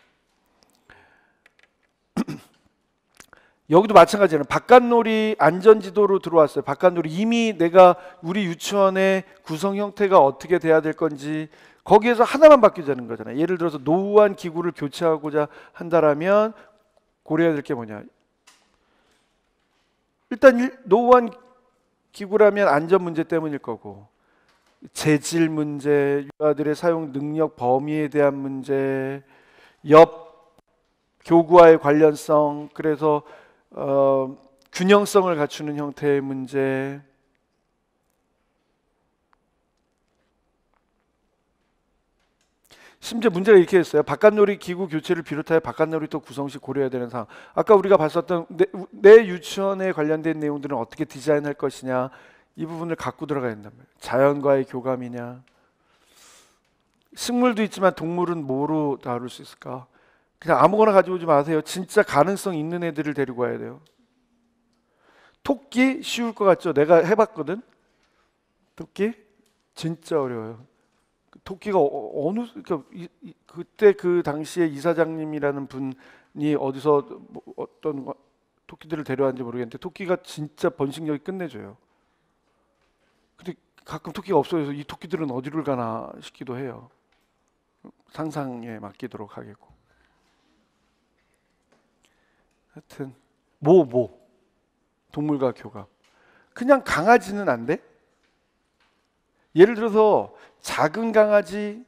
여기도 마찬가지예요. 바깥놀이 안전지도로 들어왔어요. 바깥놀이 이미 내가 우리 유치원의 구성 형태가 어떻게 돼야 될 건지 거기에서 하나만 바뀌자는 거잖아요. 예를 들어서 노후한 기구를 교체하고자 한다라면 고려해야 될 게 뭐냐. 일단 노후한 기구라면 안전 문제 때문일 거고, 재질 문제, 유아들의 사용 능력 범위에 대한 문제, 옆 교구와의 관련성, 그래서 균형성을 갖추는 형태의 문제, 심지어 문제가 이렇게 있어요. 바깥놀이 기구 교체를 비롯하여 바깥놀이터 구성 시 고려해야 되는 사항. 아까 우리가 봤었던 내 유치원에 관련된 내용들은 어떻게 디자인할 것이냐, 이 부분을 갖고 들어가야 된단 말이에요. 자연과의 교감이냐, 식물도 있지만 동물은 뭐로 다룰 수 있을까? 그냥 아무거나 가지고 오지 마세요. 진짜 가능성 있는 애들을 데리고 와야 돼요. 토끼 쉬울 것 같죠? 내가 해봤거든. 토끼 진짜 어려워요. 토끼가 그때 그 당시에 이사장님이라는 분이 어디서 어떤 토끼들을 데려왔는지 모르겠는데 토끼가 진짜 번식력이 끝내줘요. 근데 가끔 토끼가 없어져서 이 토끼들은 어디를 가나 싶기도 해요. 상상에 맡기도록 하겠고. 하여튼 동물과 교감. 그냥 강아지는 안 돼? 예를 들어서 작은 강아지,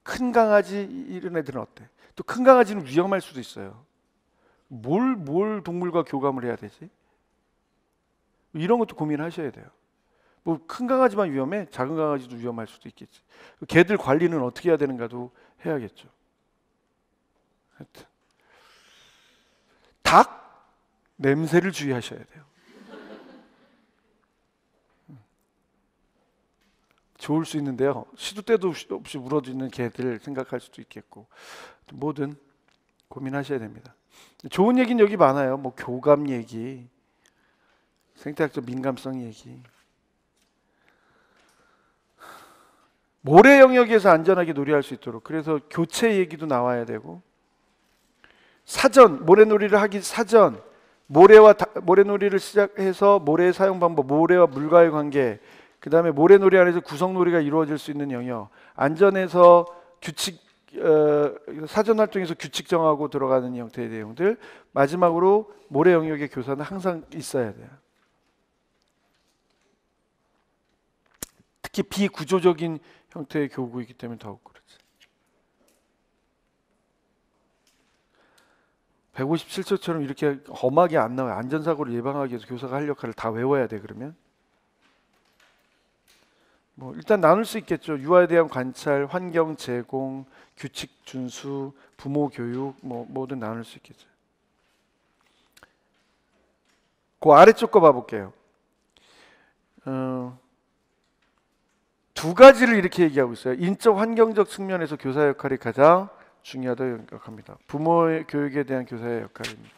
큰 강아지 이런 애들은 어때? 또 큰 강아지는 위험할 수도 있어요. 뭘 동물과 교감을 해야 되지? 이런 것도 고민하셔야 돼요. 뭐 큰 강아지만 위험해? 작은 강아지도 위험할 수도 있겠지. 개들 관리는 어떻게 해야 되는가도 해야겠죠. 하여튼 닭 냄새를 주의하셔야 돼요. 좋을 수 있는데요. 시도 때도 없이 물어주는 개들 생각할 수도 있겠고, 뭐든 고민하셔야 됩니다. 좋은 얘기는 여기 많아요. 뭐 교감 얘기, 생태학적 민감성 얘기, 모래 영역에서 안전하게 놀이할 수 있도록, 그래서 교체 얘기도 나와야 되고, 사전 모래놀이를 하기 사전 모래놀이를 시작해서 모래의 사용 방법, 모래와 물과의 관계, 그 다음에 모래놀이 안에서 구성놀이가 이루어질 수 있는 영역, 안전에서 규칙, 사전 활동에서 규칙 정하고 들어가는 형태의 내용들, 마지막으로 모래 영역의 교사는 항상 있어야 돼요. 특히 비구조적인 형태의 교구이기 때문에 더욱 그렇지. 157초처럼 이렇게 험하게 안 나와요. 안전사고를 예방하기 위해서 교사가 할 역할을 다 외워야 돼. 그러면 뭐 일단 나눌 수 있겠죠. 유아에 대한 관찰, 환경 제공, 규칙 준수, 부모 교육, 뭐든 나눌 수 있겠죠. 그 아래쪽 거 봐볼게요. 두 가지를 이렇게 얘기하고 있어요. 인적 환경적 측면에서 교사 역할이 가장 중요하다고 생각합니다. 부모의 교육에 대한 교사의 역할입니다.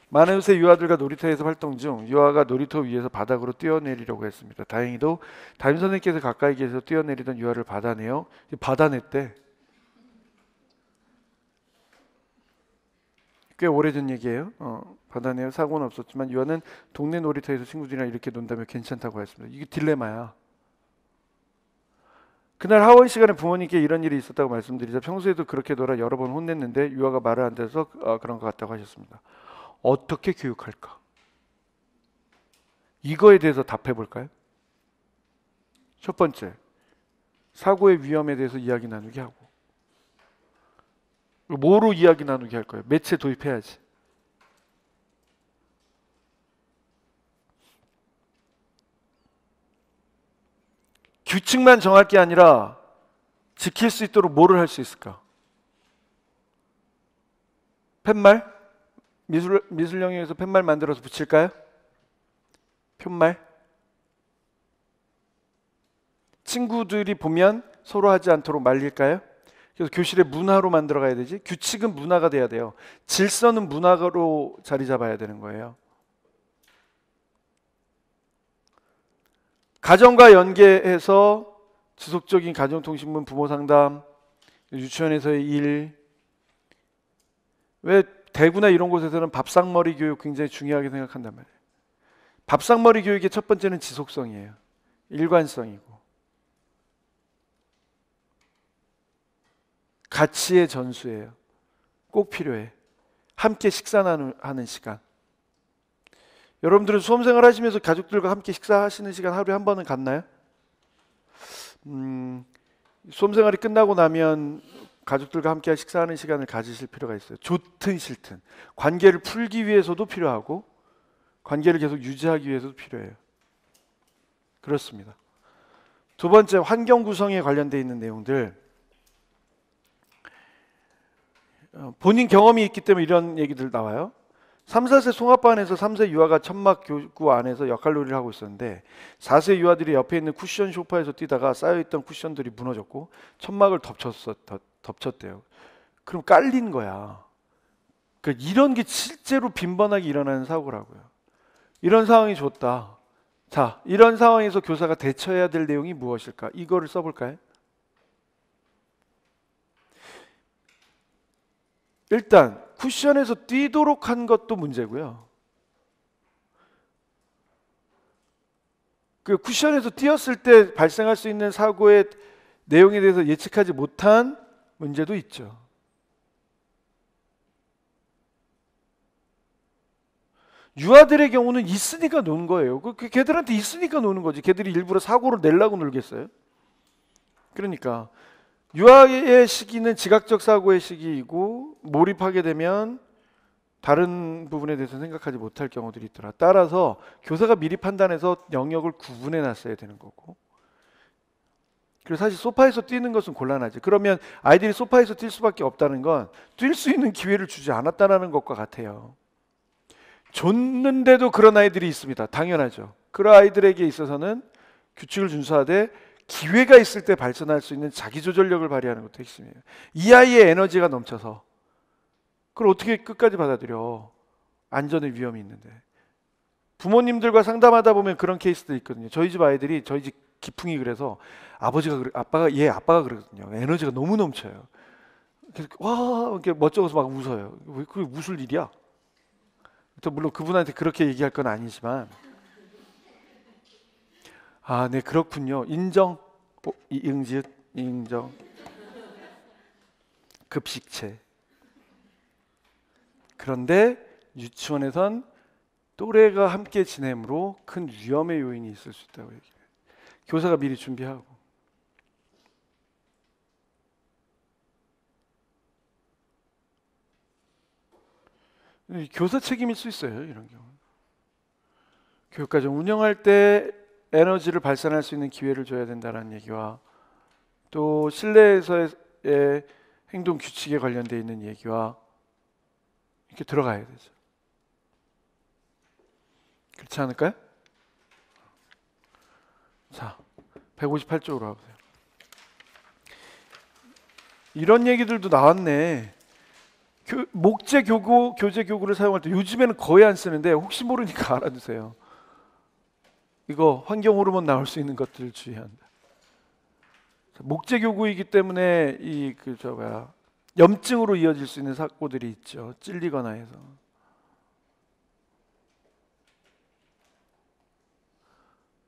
많은 새 유아들과 놀이터에서 활동 중 유아가 놀이터 위에서 바닥으로 뛰어내리려고 했습니다. 다행히도 담임 선생님께서 가까이 계셔서 뛰어내리던 유아를 받아내요. 받아냈대. 꽤 오래전 얘기예요. 받아내요. 사고는 없었지만 유아는 동네 놀이터에서 친구들이랑 이렇게 논다며 괜찮다고 했습니다. 이게 딜레마야. 그날 하원 시간에 부모님께 이런 일이 있었다고 말씀드리자 평소에도 그렇게 놀아 여러 번 혼냈는데 유아가 말을 안 들어서 그런 것 같다고 하셨습니다. 어떻게 교육할까? 이거에 대해서 답해 볼까요? 첫 번째, 사고의 위험에 대해서 이야기 나누게 하고, 뭐로 이야기 나누게 할 거예요? 매체 도입해야지. 규칙만 정할 게 아니라 지킬 수 있도록 뭐를 할 수 있을까? 팻말? 미술 영역에서 팻말 만들어서 붙일까요? 푯말? 친구들이 보면 서로 하지 않도록 말릴까요? 그래서 교실에 문화로 만들어 가야 되지. 규칙은 문화가 돼야 돼요. 질서는 문화로 자리 잡아야 되는 거예요. 가정과 연계해서 지속적인 가정통신문, 부모상담, 유치원에서의 일. 왜 대구나 이런 곳에서는 밥상머리 교육 굉장히 중요하게 생각한단 말이에요. 밥상머리 교육의 첫 번째는 지속성이에요. 일관성이고 가치의 전수예요. 꼭 필요해. 함께 식사하는 시간. 여러분들은 수험생활 하시면서 가족들과 함께 식사하시는 시간 하루에 한 번은 갖나요? 수험생활이 끝나고 나면 가족들과 함께 식사하는 시간을 가지실 필요가 있어요. 좋든 싫든. 관계를 풀기 위해서도 필요하고 관계를 계속 유지하기 위해서도 필요해요. 그렇습니다. 두 번째, 환경 구성에 관련되어 있는 내용들. 본인 경험이 있기 때문에 이런 얘기들 나와요. 3, 4세 송아반에서 3세 유아가 천막 교구 안에서 역할놀이를 하고 있었는데 4세 유아들이 옆에 있는 쿠션 소파에서 뛰다가 쌓여있던 쿠션들이 무너졌고 천막을 덮쳤대요. 그럼 깔린 거야. 그러니까 이런 게 실제로 빈번하게 일어나는 사고라고요. 이런 상황이 좋다. 자, 이런 상황에서 교사가 대처해야 될 내용이 무엇일까? 이거를 써볼까요? 일단 쿠션에서 뛰도록 한 것도 문제고요. 그 쿠션에서 뛰었을 때 발생할 수 있는 사고의 내용에 대해서 예측하지 못한 문제도 있죠. 유아들의 경우는 있으니까 노는 거예요. 걔들한테 있으니까 노는 거지. 걔들이 일부러 사고를 내려고 놀겠어요? 그러니까 유아의 시기는 지각적 사고의 시기이고 몰입하게 되면 다른 부분에 대해서 생각하지 못할 경우들이 있더라. 따라서 교사가 미리 판단해서 영역을 구분해 놨어야 되는 거고. 그리고 사실 소파에서 뛰는 것은 곤란하지. 그러면 아이들이 소파에서 뛸 수밖에 없다는 건 뛸 수 있는 기회를 주지 않았다는 것과 같아요. 줬는데도 그런 아이들이 있습니다. 당연하죠. 그런 아이들에게 있어서는 규칙을 준수하되 기회가 있을 때 발전할 수 있는 자기조절력을 발휘하는 것도 핵심이에요. 이 아이의 에너지가 넘쳐서 그걸 어떻게 끝까지 받아들여? 안전의 위험이 있는데. 부모님들과 상담하다 보면 그런 케이스도 있거든요. 저희 집 아이들이 저희 집 기풍이 그래서 아빠가 그러거든요. 에너지가 너무 넘쳐요. 그래서 와 이렇게 멋쩍어서 막 웃어요. 왜 그게 웃을 일이야? 또 물론 그분한테 그렇게 얘기할 건 아니지만 아, 네 그렇군요. 인정. 이응지읒 인정. 급식체. 그런데 유치원에선 또래가 함께 지내므로 큰 위험의 요인이 있을 수 있다고 얘기해요. 교사가 미리 준비하고. 교사 책임일 수 있어요. 이런 경우. 교육과정 운영할 때 에너지를 발산할 수 있는 기회를 줘야 된다는 얘기와 또 실내에서의 행동 규칙에 관련되어 있는 얘기와 이렇게 들어가야 되죠. 그렇지 않을까요? 자, 158쪽으로 와보세요. 이런 얘기들도 나왔네. 목재 교재 교구를 사용할 때 요즘에는 거의 안 쓰는데 혹시 모르니까 알아두세요. 이거 환경 호르몬 나올 수 있는 것들 주의한다. 목재 교구이기 때문에 염증으로 이어질 수 있는 사고들이 있죠. 찔리거나 해서.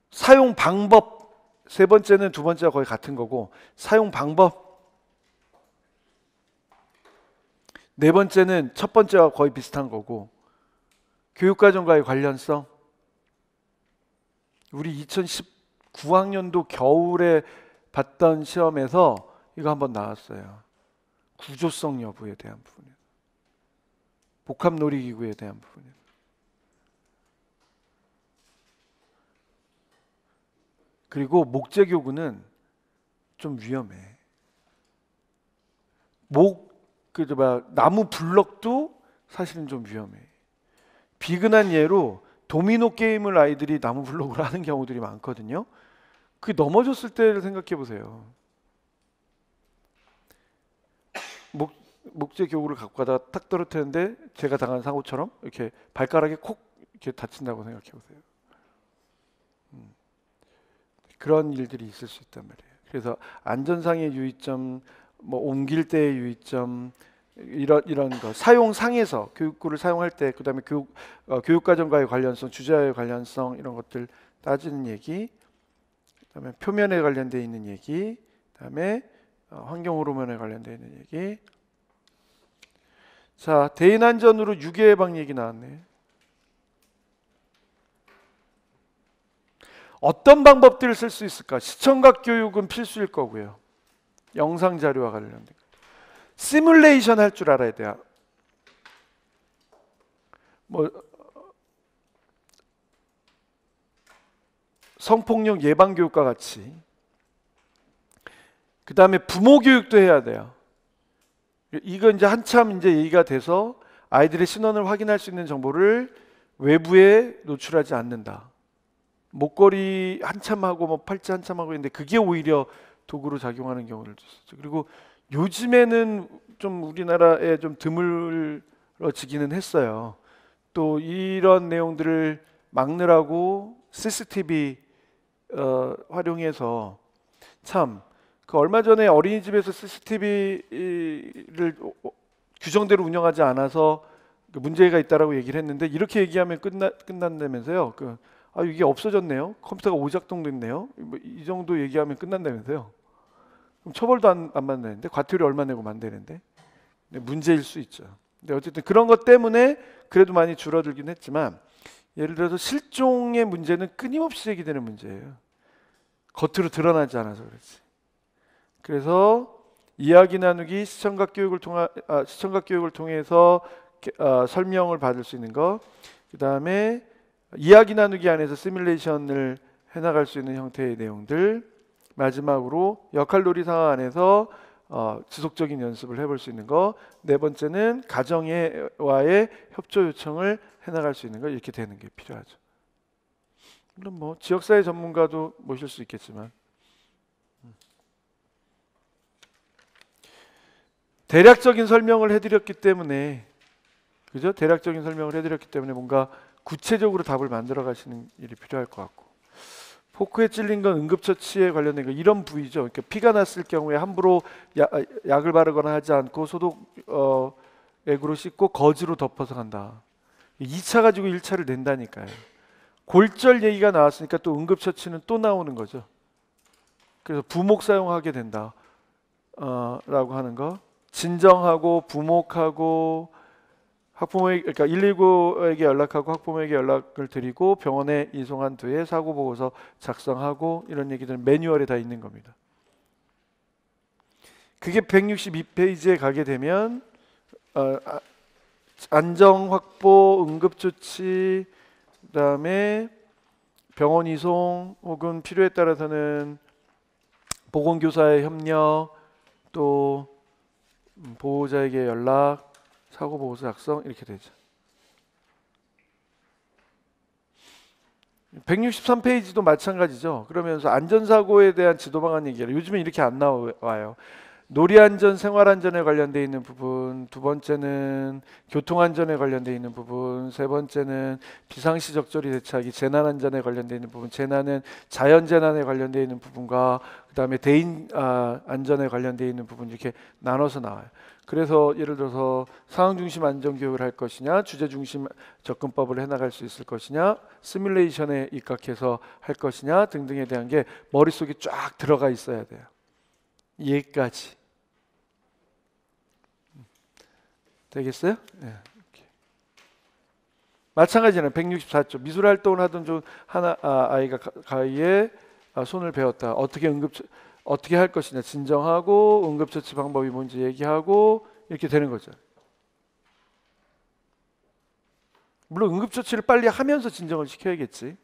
사용 방법, 세 번째는 두 번째와 거의 같은 거고, 사용 방법, 네 번째는 첫 번째와 거의 비슷한 거고, 교육과정과의 관련성. 우리 2019학년도 겨울에 봤던 시험에서 이거 한번 나왔어요. 구조성 여부에 대한 부분에, 복합 놀이기구에 대한 부분에. 그리고 목재 교구는 좀 위험해. 나무 블럭도 사실은 좀 위험해. 비근한 예로 도미노 게임을 아이들이 나무 블럭으로 하는 경우들이 많거든요. 그 넘어졌을 때를 생각해 보세요. 목재 교구를 갖고 가다가 탁 떨어뜨렸는데 제가 당한 사고처럼 이렇게 발가락에 콕 이렇게 다친다고 생각해 보세요. 그런 일들이 있을 수 있단 말이에요. 그래서 안전상의 유의점, 옮길 때의 유의점, 이런 거, 사용상에서 교육구를 사용할 때, 그다음에 교육과정과의 관련성, 주제와의 관련성, 이런 것들 따지는 얘기, 그다음에 표면에 관련되어 있는 얘기, 그다음에 환경 호르몬에 관련되어 있는 얘기. 자, 대인 안전으로 유괴 예방 얘기 나왔네. 어떤 방법들을 쓸 수 있을까? 시청각 교육은 필수일 거고요. 영상 자료와 관련된 거. 시뮬레이션 할 줄 알아야 돼요. 성폭력 예방 교육과 같이. 그 다음에 부모 교육도 해야 돼요. 이거 이제 한참 이제 얘기가 돼서 아이들의 신원을 확인할 수 있는 정보를 외부에 노출하지 않는다. 목걸이 한참 하고 팔찌 한참 하고 있는데 그게 오히려 도구로 작용하는 경우를 있었죠. 그리고 요즘에는 좀 우리나라에 좀 드물어지기는 했어요. 또 이런 내용들을 막느라고 CCTV 활용해서 참 그 얼마 전에 어린이집에서 CCTV를 규정대로 운영하지 않아서 문제가 있다라고 얘기를 했는데 이렇게 얘기하면 끝난다면서요. 이게 없어졌네요. 컴퓨터가 오작동됐네요. 이 정도 얘기하면 끝난다면서요. 그럼 처벌도 안 받는데 과태료 얼마 내고 만드는데 문제일 수 있죠. 근데 어쨌든 그런 것 때문에 그래도 많이 줄어들긴 했지만 예를 들어서 실종의 문제는 끊임없이 제기되는 문제예요. 겉으로 드러나지 않아서 그렇지. 그래서 이야기 나누기 시청각 교육을 통해서 설명을 받을 수 있는 거. 그 다음에 이야기 나누기 안에서 시뮬레이션을 해나갈 수 있는 형태의 내용들. 마지막으로 역할놀이 상황 안에서 지속적인 연습을 해볼 수 있는 거. 네 번째는 가정와의 협조 요청을 해나갈 수 있는 거. 이렇게 되는 게 필요하죠. 물론 지역사회 전문가도 모실 수 있겠지만 대략적인 설명을 해드렸기 때문에 그죠? 대략적인 설명을 해드렸기 때문에 뭔가 구체적으로 답을 만들어 가시는 일이 필요할 것 같고 포크에 찔린 건 응급처치에 관련된 거 이런 부위죠. 그러니까 피가 났을 경우에 함부로 약을 바르거나 하지 않고 소독액으로 씻고 거즈로 덮어서 간다. 2차 가지고 1차를 낸다니까요. 골절 얘기가 나왔으니까 또 응급처치는 또 나오는 거죠. 그래서 부목 사용하게 된다 라고 하는 거. 진정하고 부목하고 학부모에게, 그러니까 119에게 연락하고 학부모에게 연락을 드리고 병원에 이송한 뒤에 사고 보고서 작성하고 이런 얘기들은 매뉴얼에 다 있는 겁니다. 그게 162페이지에 가게 되면 안정 확보, 응급 조치, 그다음에 병원 이송 혹은 필요에 따라서는 보건교사의 협력, 또 보호자에게 연락, 사고 보고서 작성 이렇게 되죠. 163페이지도 마찬가지죠. 그러면서 안전사고에 대한 지도 방안 얘기를 요즘에 이렇게 안 나와요. 놀이안전, 생활안전에 관련돼 있는 부분, 두 번째는 교통안전에 관련돼 있는 부분, 세 번째는 비상시 적절히 대처하기, 재난안전에 관련돼 있는 부분, 재난은 자연재난에 관련돼 있는 부분과 그 다음에 대인 안전에 관련돼 있는 부분 이렇게 나눠서 나와요. 그래서 예를 들어서 상황중심 안전교육을 할 것이냐, 주제중심 접근법을 해나갈 수 있을 것이냐, 시뮬레이션에 입각해서 할 것이냐 등등에 대한 게 머릿속에 쫙 들어가 있어야 돼요. 얘까지 되겠어요? 네. 마찬가지는 164쪽 미술 활동을 하던 중 아이가 가위에 손을 베었다. 어떻게 할 것이냐 진정하고 응급처치 방법이 뭔지 얘기하고 이렇게 되는 거죠. 물론 응급처치를 빨리 하면서 진정을 시켜야겠지.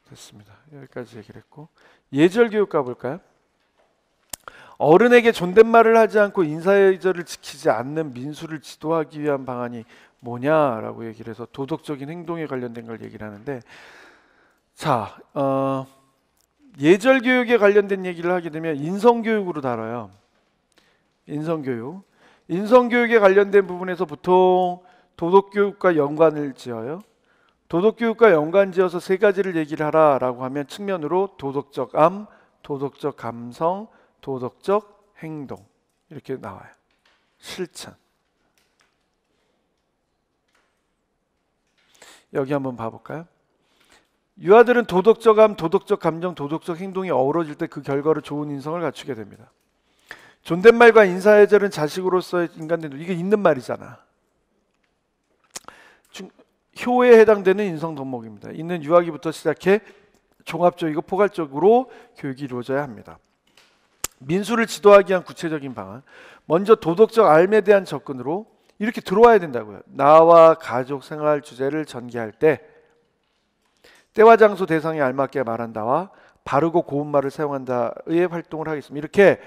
됐습니다. 여기까지 얘기를 했고 예절교육 가볼까요? 어른에게 존댓말을 하지 않고 인사예절을 지키지 않는 민수를 지도하기 위한 방안이 뭐냐라고 얘기를 해서 도덕적인 행동에 관련된 걸 얘기를 하는데 자, 예절교육에 관련된 얘기를 하게 되면 인성교육으로 다뤄요. 인성교육에 관련된 부분에서 보통 도덕교육과 연관을 지어요. 도덕교육과 연관지어서 세 가지를 얘기를 하라라고 하면 측면으로 도덕적 암, 도덕적 감성, 도덕적 행동 이렇게 나와요. 실천. 여기 한번 봐볼까요? 유아들은 도덕적 암, 도덕적 감정, 도덕적 행동이 어우러질 때 그 결과로 좋은 인성을 갖추게 됩니다. 존댓말과 인사예절은 자식으로서의 인간된 이게 있는 말이잖아. 효에 해당되는 인성 덕목입니다. 있는 유아기부터 시작해 종합적이고 포괄적으로 교육이 이루어져야 합니다. 민수를 지도하기 위한 구체적인 방안. 먼저 도덕적 삶에 대한 접근으로 이렇게 들어와야 된다고요. 나와 가족 생활 주제를 전개할 때 때와 장소 대상에 알맞게 말한다와 바르고 고운 말을 사용한다의 활동을 하겠습니다. 이렇게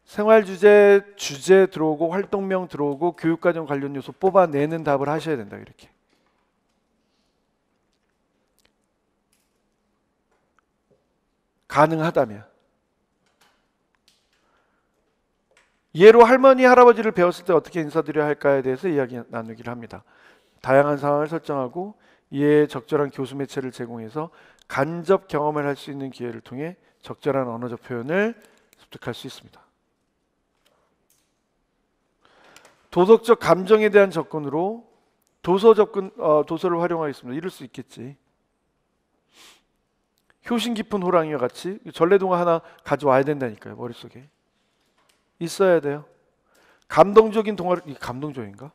생활 주제 들어오고 활동명 들어오고 교육과정 관련 요소 뽑아내는 답을 하셔야 된다. 이렇게. 가능하다면. 예로 할머니, 할아버지를 배웠을 때 어떻게 인사드려야 할까에 대해서 이야기 나누기를 합니다. 다양한 상황을 설정하고 이에 적절한 교수 매체를 제공해서 간접 경험을 할 수 있는 기회를 통해 적절한 언어적 표현을 습득할 수 있습니다. 도덕적 감정에 대한 접근으로 도서를 활용하겠습니다. 이럴 수 있겠지. 효심 깊은 호랑이와 같이 전래동화 하나 가져와야 된다니까요. 머릿속에. 있어야 돼요. 감동적인 동화를, 감동적인가?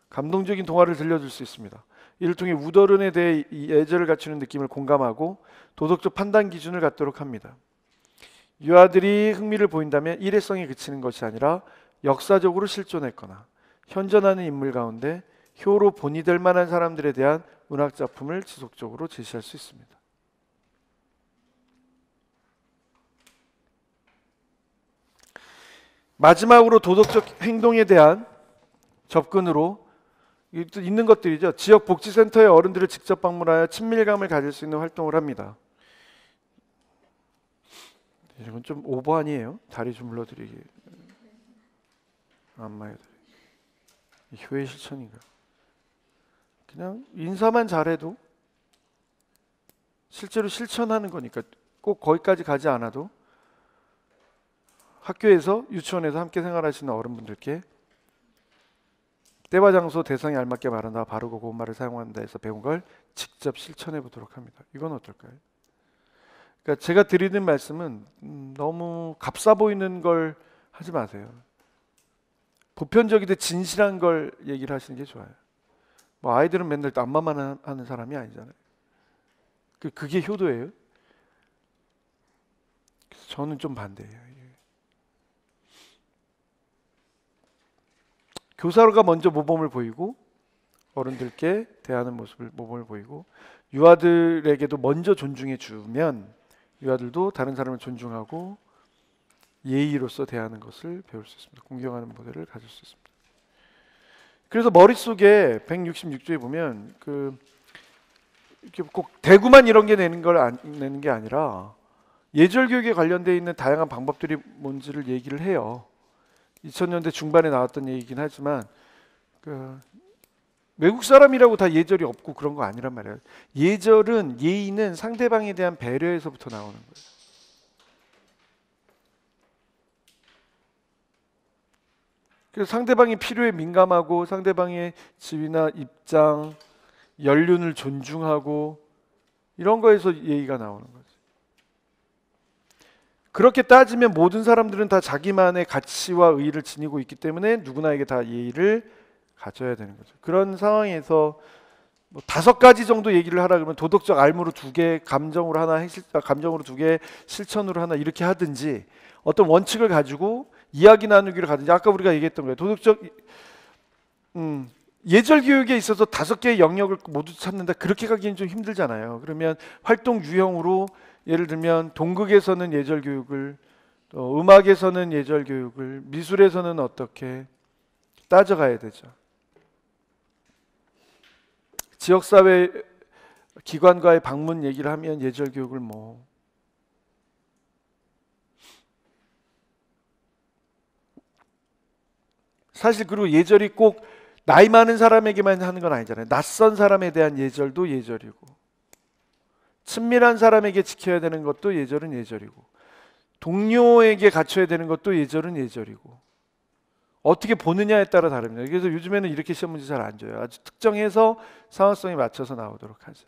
감동적인 동화를 들려줄 수 있습니다. 이를 통해 우더른에 대해 예절을 갖추는 느낌을 공감하고 도덕적 판단 기준을 갖도록 합니다. 유아들이 흥미를 보인다면 일회성에 그치는 것이 아니라 역사적으로 실존했거나 현존하는 인물 가운데 효로 본이 될 만한 사람들에 대한 문학 작품을 지속적으로 제시할 수 있습니다. 마지막으로 도덕적 행동에 대한 접근으로 있는 것들이죠. 지역복지센터의 어른들을 직접 방문하여 친밀감을 가질 수 있는 활동을 합니다. 이건 좀 오버 아니에요? 다리 주물러드리기, 안마해드리기, 효의 실천인가? 그냥 인사만 잘해도 실제로 실천하는 거니까 꼭 거기까지 가지 않아도 학교에서 유치원에서 함께 생활하시는 어른분들께 때와 장소 대상에 알맞게 말한다, 바르고 고운 말을 사용한다 해서 배운 걸 직접 실천해 보도록 합니다. 이건 어떨까요? 그러니까 제가 드리는 말씀은 너무 값싸 보이는 걸 하지 마세요. 보편적이되 진실한 걸 얘기를 하시는 게 좋아요. 뭐 아이들은 맨날 안마만 하는 사람이 아니잖아요. 그게 효도예요. 그래서 저는 좀 반대예요. 교사가 먼저 모범을 보이고 어른들께 대하는 모습을 모범을 보이고 유아들에게도 먼저 존중해 주면 유아들도 다른 사람을 존중하고 예의로서 대하는 것을 배울 수 있습니다. 공경하는 모델을 가질 수 있습니다. 그래서 머릿속에 166조에 보면 이렇게 꼭 대구만 이런 게 내는 게 아니라 예절 교육에 관련되어 있는 다양한 방법들이 뭔지를 얘기를 해요. 2000년대 중반에 나왔던 얘기긴 하지만 외국 사람이라고 다 예절이 없고 그런 거 아니란 말이에요. 예절은, 예의는 상대방에 대한 배려에서부터 나오는 거예요. 그래서 상대방의 필요에 민감하고 상대방의 지위나 입장, 연륜을 존중하고 이런 거에서 예의가 나오는 거죠. 그렇게 따지면 모든 사람들은 다 자기만의 가치와 의의를 지니고 있기 때문에 누구나에게 다 예의를 가져야 되는 거죠. 그런 상황에서 뭐 5가지 정도 얘기를 하라 그러면 도덕적 알무로 2개, 감정으로 하나, 감정으로 2개, 실천으로 하나 이렇게 하든지 어떤 원칙을 가지고 이야기 나누기를 가든지 아까 우리가 얘기했던 거예요. 도덕적 예절 교육에 있어서 5개의 영역을 모두 찾는다. 그렇게 가기는 좀 힘들잖아요. 그러면 활동 유형으로 예를 들면 동극에서는 예절 교육을, 또 음악에서는 예절 교육을, 미술에서는 어떻게 따져가야 되죠. 지역사회 기관과의 방문 얘기를 하면 예절 교육을 뭐 사실 그리고 예절이 꼭 나이 많은 사람에게만 하는 건 아니잖아요. 낯선 사람에 대한 예절도 예절이고 친밀한 사람에게 지켜야 되는 것도 예절은 예절이고 동료에게 갖춰야 되는 것도 예절은 예절이고 어떻게 보느냐에 따라 다릅니다. 그래서 요즘에는 이렇게 시험 문제 잘 안 줘요. 아주 특정해서 상황성에 맞춰서 나오도록 하죠.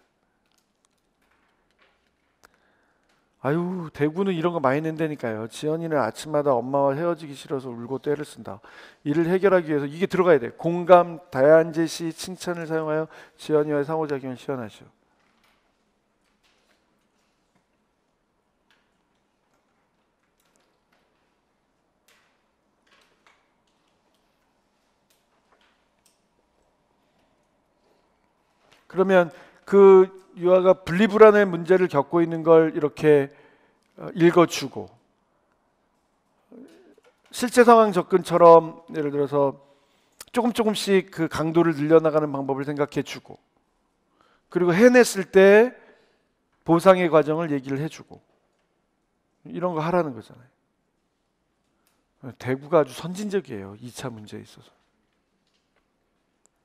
아유, 대구는 이런 거 많이 낸다니까요. 지연이는 아침마다 엄마와 헤어지기 싫어서 울고 떼를 쓴다. 이를 해결하기 위해서 이게 들어가야 돼. 공감, 다양한 제시, 칭찬을 사용하여 지연이와의 상호작용을 시연하시오. 그러면 그 유아가 분리불안의 문제를 겪고 있는 걸 이렇게 읽어주고 실제 상황 접근처럼 예를 들어서 조금씩 그 강도를 늘려나가는 방법을 생각해주고 그리고 해냈을 때 보상의 과정을 얘기를 해주고 이런 거 하라는 거잖아요. 대구가 아주 선진적이에요. 2차 문제에 있어서.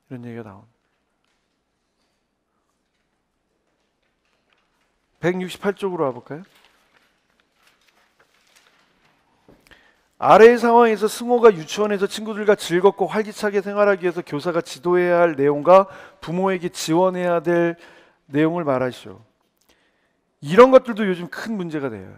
이런 얘기가 나옵니다. 168쪽으로 와볼까요? 아래의 상황에서 승호가 유치원에서 친구들과 즐겁고 활기차게 생활하기 위해서 교사가 지도해야 할 내용과 부모에게 지원해야 될 내용을 말하시오. 이런 것들도 요즘 큰 문제가 돼요.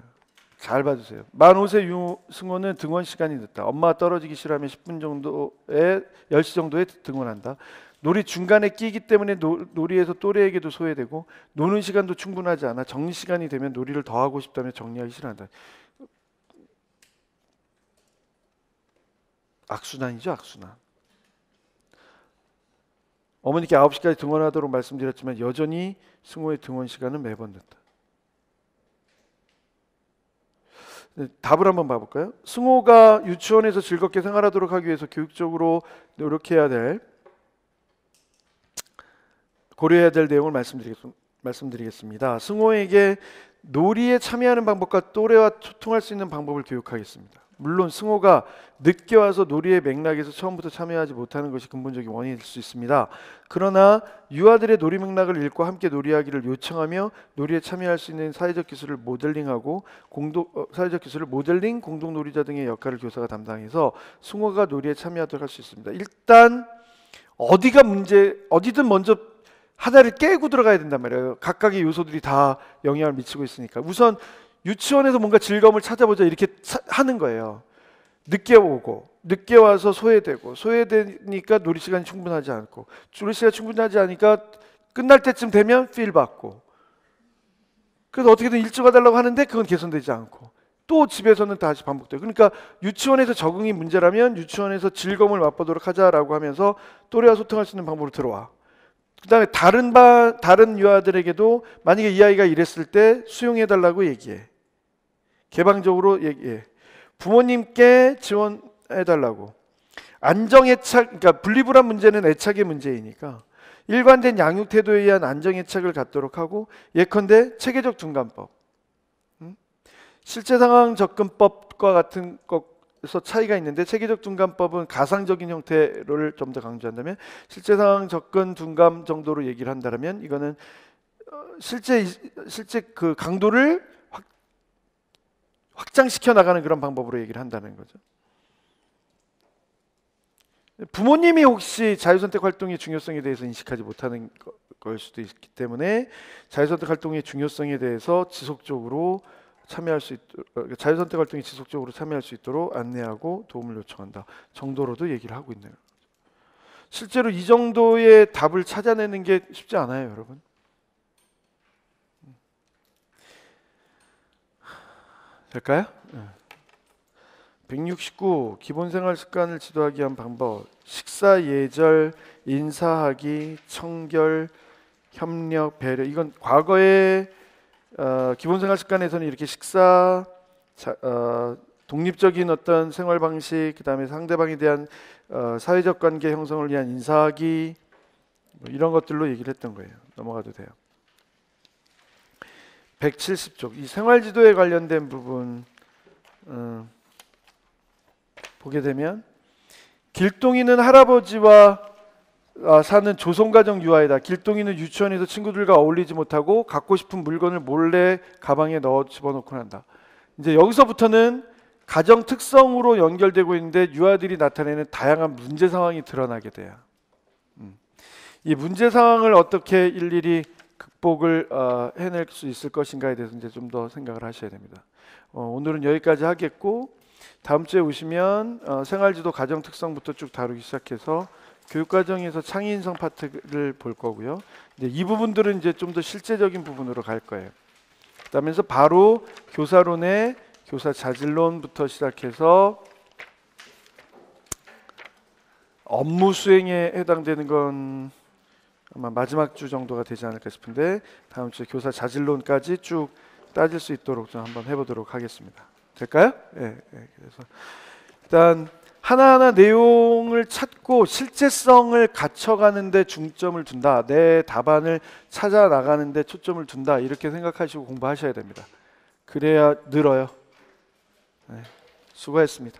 잘 봐주세요. 만 5세 유승호는 등원 시간이 늦다. 엄마가 떨어지기 싫어하면 10분 정도에 10시 정도에 등원한다. 놀이 중간에 끼기 때문에 놀이에서 또래에게도 소외되고 노는 시간도 충분하지 않아. 정리 시간이 되면 놀이를 더 하고 싶다며 정리하기 싫어한다. 악순환이죠, 악순환. 어머니께 9시까지 등원하도록 말씀드렸지만 여전히 승호의 등원 시간은 매번 늦다. 답을 한번 봐볼까요? 승호가 유치원에서 즐겁게 생활하도록 하기 위해서 교육적으로 노력해야 될 고려해야 될 내용을 말씀드리겠습니다. 승호에게 놀이에 참여하는 방법과 또래와 소통할 수 있는 방법을 교육하겠습니다. 물론 승호가 늦게 와서 놀이의 맥락에서 처음부터 참여하지 못하는 것이 근본적인 원인일 수 있습니다. 그러나 유아들의 놀이 맥락을 읽고 함께 놀이하기를 요청하며 놀이에 참여할 수 있는 사회적 기술을 모델링하고 공동 놀이자 등의 역할을 교사가 담당해서 승호가 놀이에 참여하도록 할 수 있습니다. 일단 어디든 먼저 하나를 깨고 들어가야 된단 말이에요. 각각의 요소들이 다 영향을 미치고 있으니까. 우선 유치원에서 뭔가 즐거움을 찾아보자 이렇게 하는 거예요. 늦게 오고 늦게 와서 소외되니까 놀이 시간이 충분하지 않고 놀이 시간이 충분하지 않으니까 끝날 때쯤 되면 필 받고 그래서 어떻게든 일찍 와달라고 하는데 그건 개선되지 않고 또 집에서는 다시 반복돼요. 그러니까 유치원에서 적응이 문제라면 유치원에서 즐거움을 맛보도록 하자라고 하면서 또래와 소통할 수 있는 방법으로 들어와. 그 다음에 다른 유아들에게도 만약에 이 아이가 이랬을 때 수용해달라고 얘기해. 개방적으로 얘기해. 부모님께 지원해달라고. 안정애착, 그러니까 분리불안 문제는 애착의 문제이니까 일관된 양육 태도에 의한 안정애착을 갖도록 하고 예컨대 체계적 둔감법. 실제 상황 접근법과 같은 것에서 차이가 있는데 체계적 둔감법은 가상적인 형태를 좀 더 강조한다면 실제 상황 접근 둔감 정도로 얘기를 한다면 이거는 실제 그 강도를 확장시켜 나가는 그런 방법으로 얘기를 한다는 거죠. 부모님이 혹시 자유선택 활동의 중요성에 대해서 인식하지 못하는 걸 수도 있기 때문에 자유선택 활동의 중요성에 대해서 지속적으로 참여할 수 있도록 자유선택 활동에 지속적으로 참여할 수 있도록 안내하고 도움을 요청한다 정도로도 얘기를 하고 있네요. 실제로 이 정도의 답을 찾아내는 게 쉽지 않아요, 여러분. 될까요? 169 기본생활 습관을 지도하기 위한 방법. 식사 예절, 인사하기, 청결, 협력, 배려. 이건 과거에 기본생활 습관에서는 이렇게 식사, 독립적인 어떤 생활 방식, 그다음에 상대방에 대한 사회적 관계 형성을 위한 인사하기, 뭐 이런 것들로 얘기를 했던 거예요. 넘어가도 돼요. 170쪽 이 생활지도에 관련된 부분 보게 되면 길동이는 할아버지와 사는 조선가정 유아이다. 길동이는 유치원에서 친구들과 어울리지 못하고 갖고 싶은 물건을 몰래 가방에 넣어 집어넣곤 한다. 이제 여기서부터는 가정 특성으로 연결되고 있는데 유아들이 나타내는 다양한 문제 상황이 드러나게 돼요. 이 문제 상황을 어떻게 일일이 극복을 해낼 수 있을 것인가에 대해서 이제 좀 더 생각을 하셔야 됩니다. 오늘은 여기까지 하겠고 다음 주에 오시면 생활지도 가정 특성부터 쭉 다루기 시작해서 교육과정에서 창의인성 파트를 볼 거고요. 이제 이 부분들은 이제 좀 더 실제적인 부분으로 갈 거예요. 그다음에서 바로 교사론의 교사 자질론부터 시작해서 업무 수행에 해당되는 건 아마 마지막 주 정도가 되지 않을까 싶은데 다음 주에 교사 자질론까지 쭉 따질 수 있도록 좀 한번 해보도록 하겠습니다. 될까요? 예, 그래서 일단 하나하나 내용을 찾고 실제성을 갖춰가는 데 중점을 둔다. 내 답안을 찾아 나가는 데 초점을 둔다. 이렇게 생각하시고 공부하셔야 됩니다. 그래야 늘어요. 수고했습니다.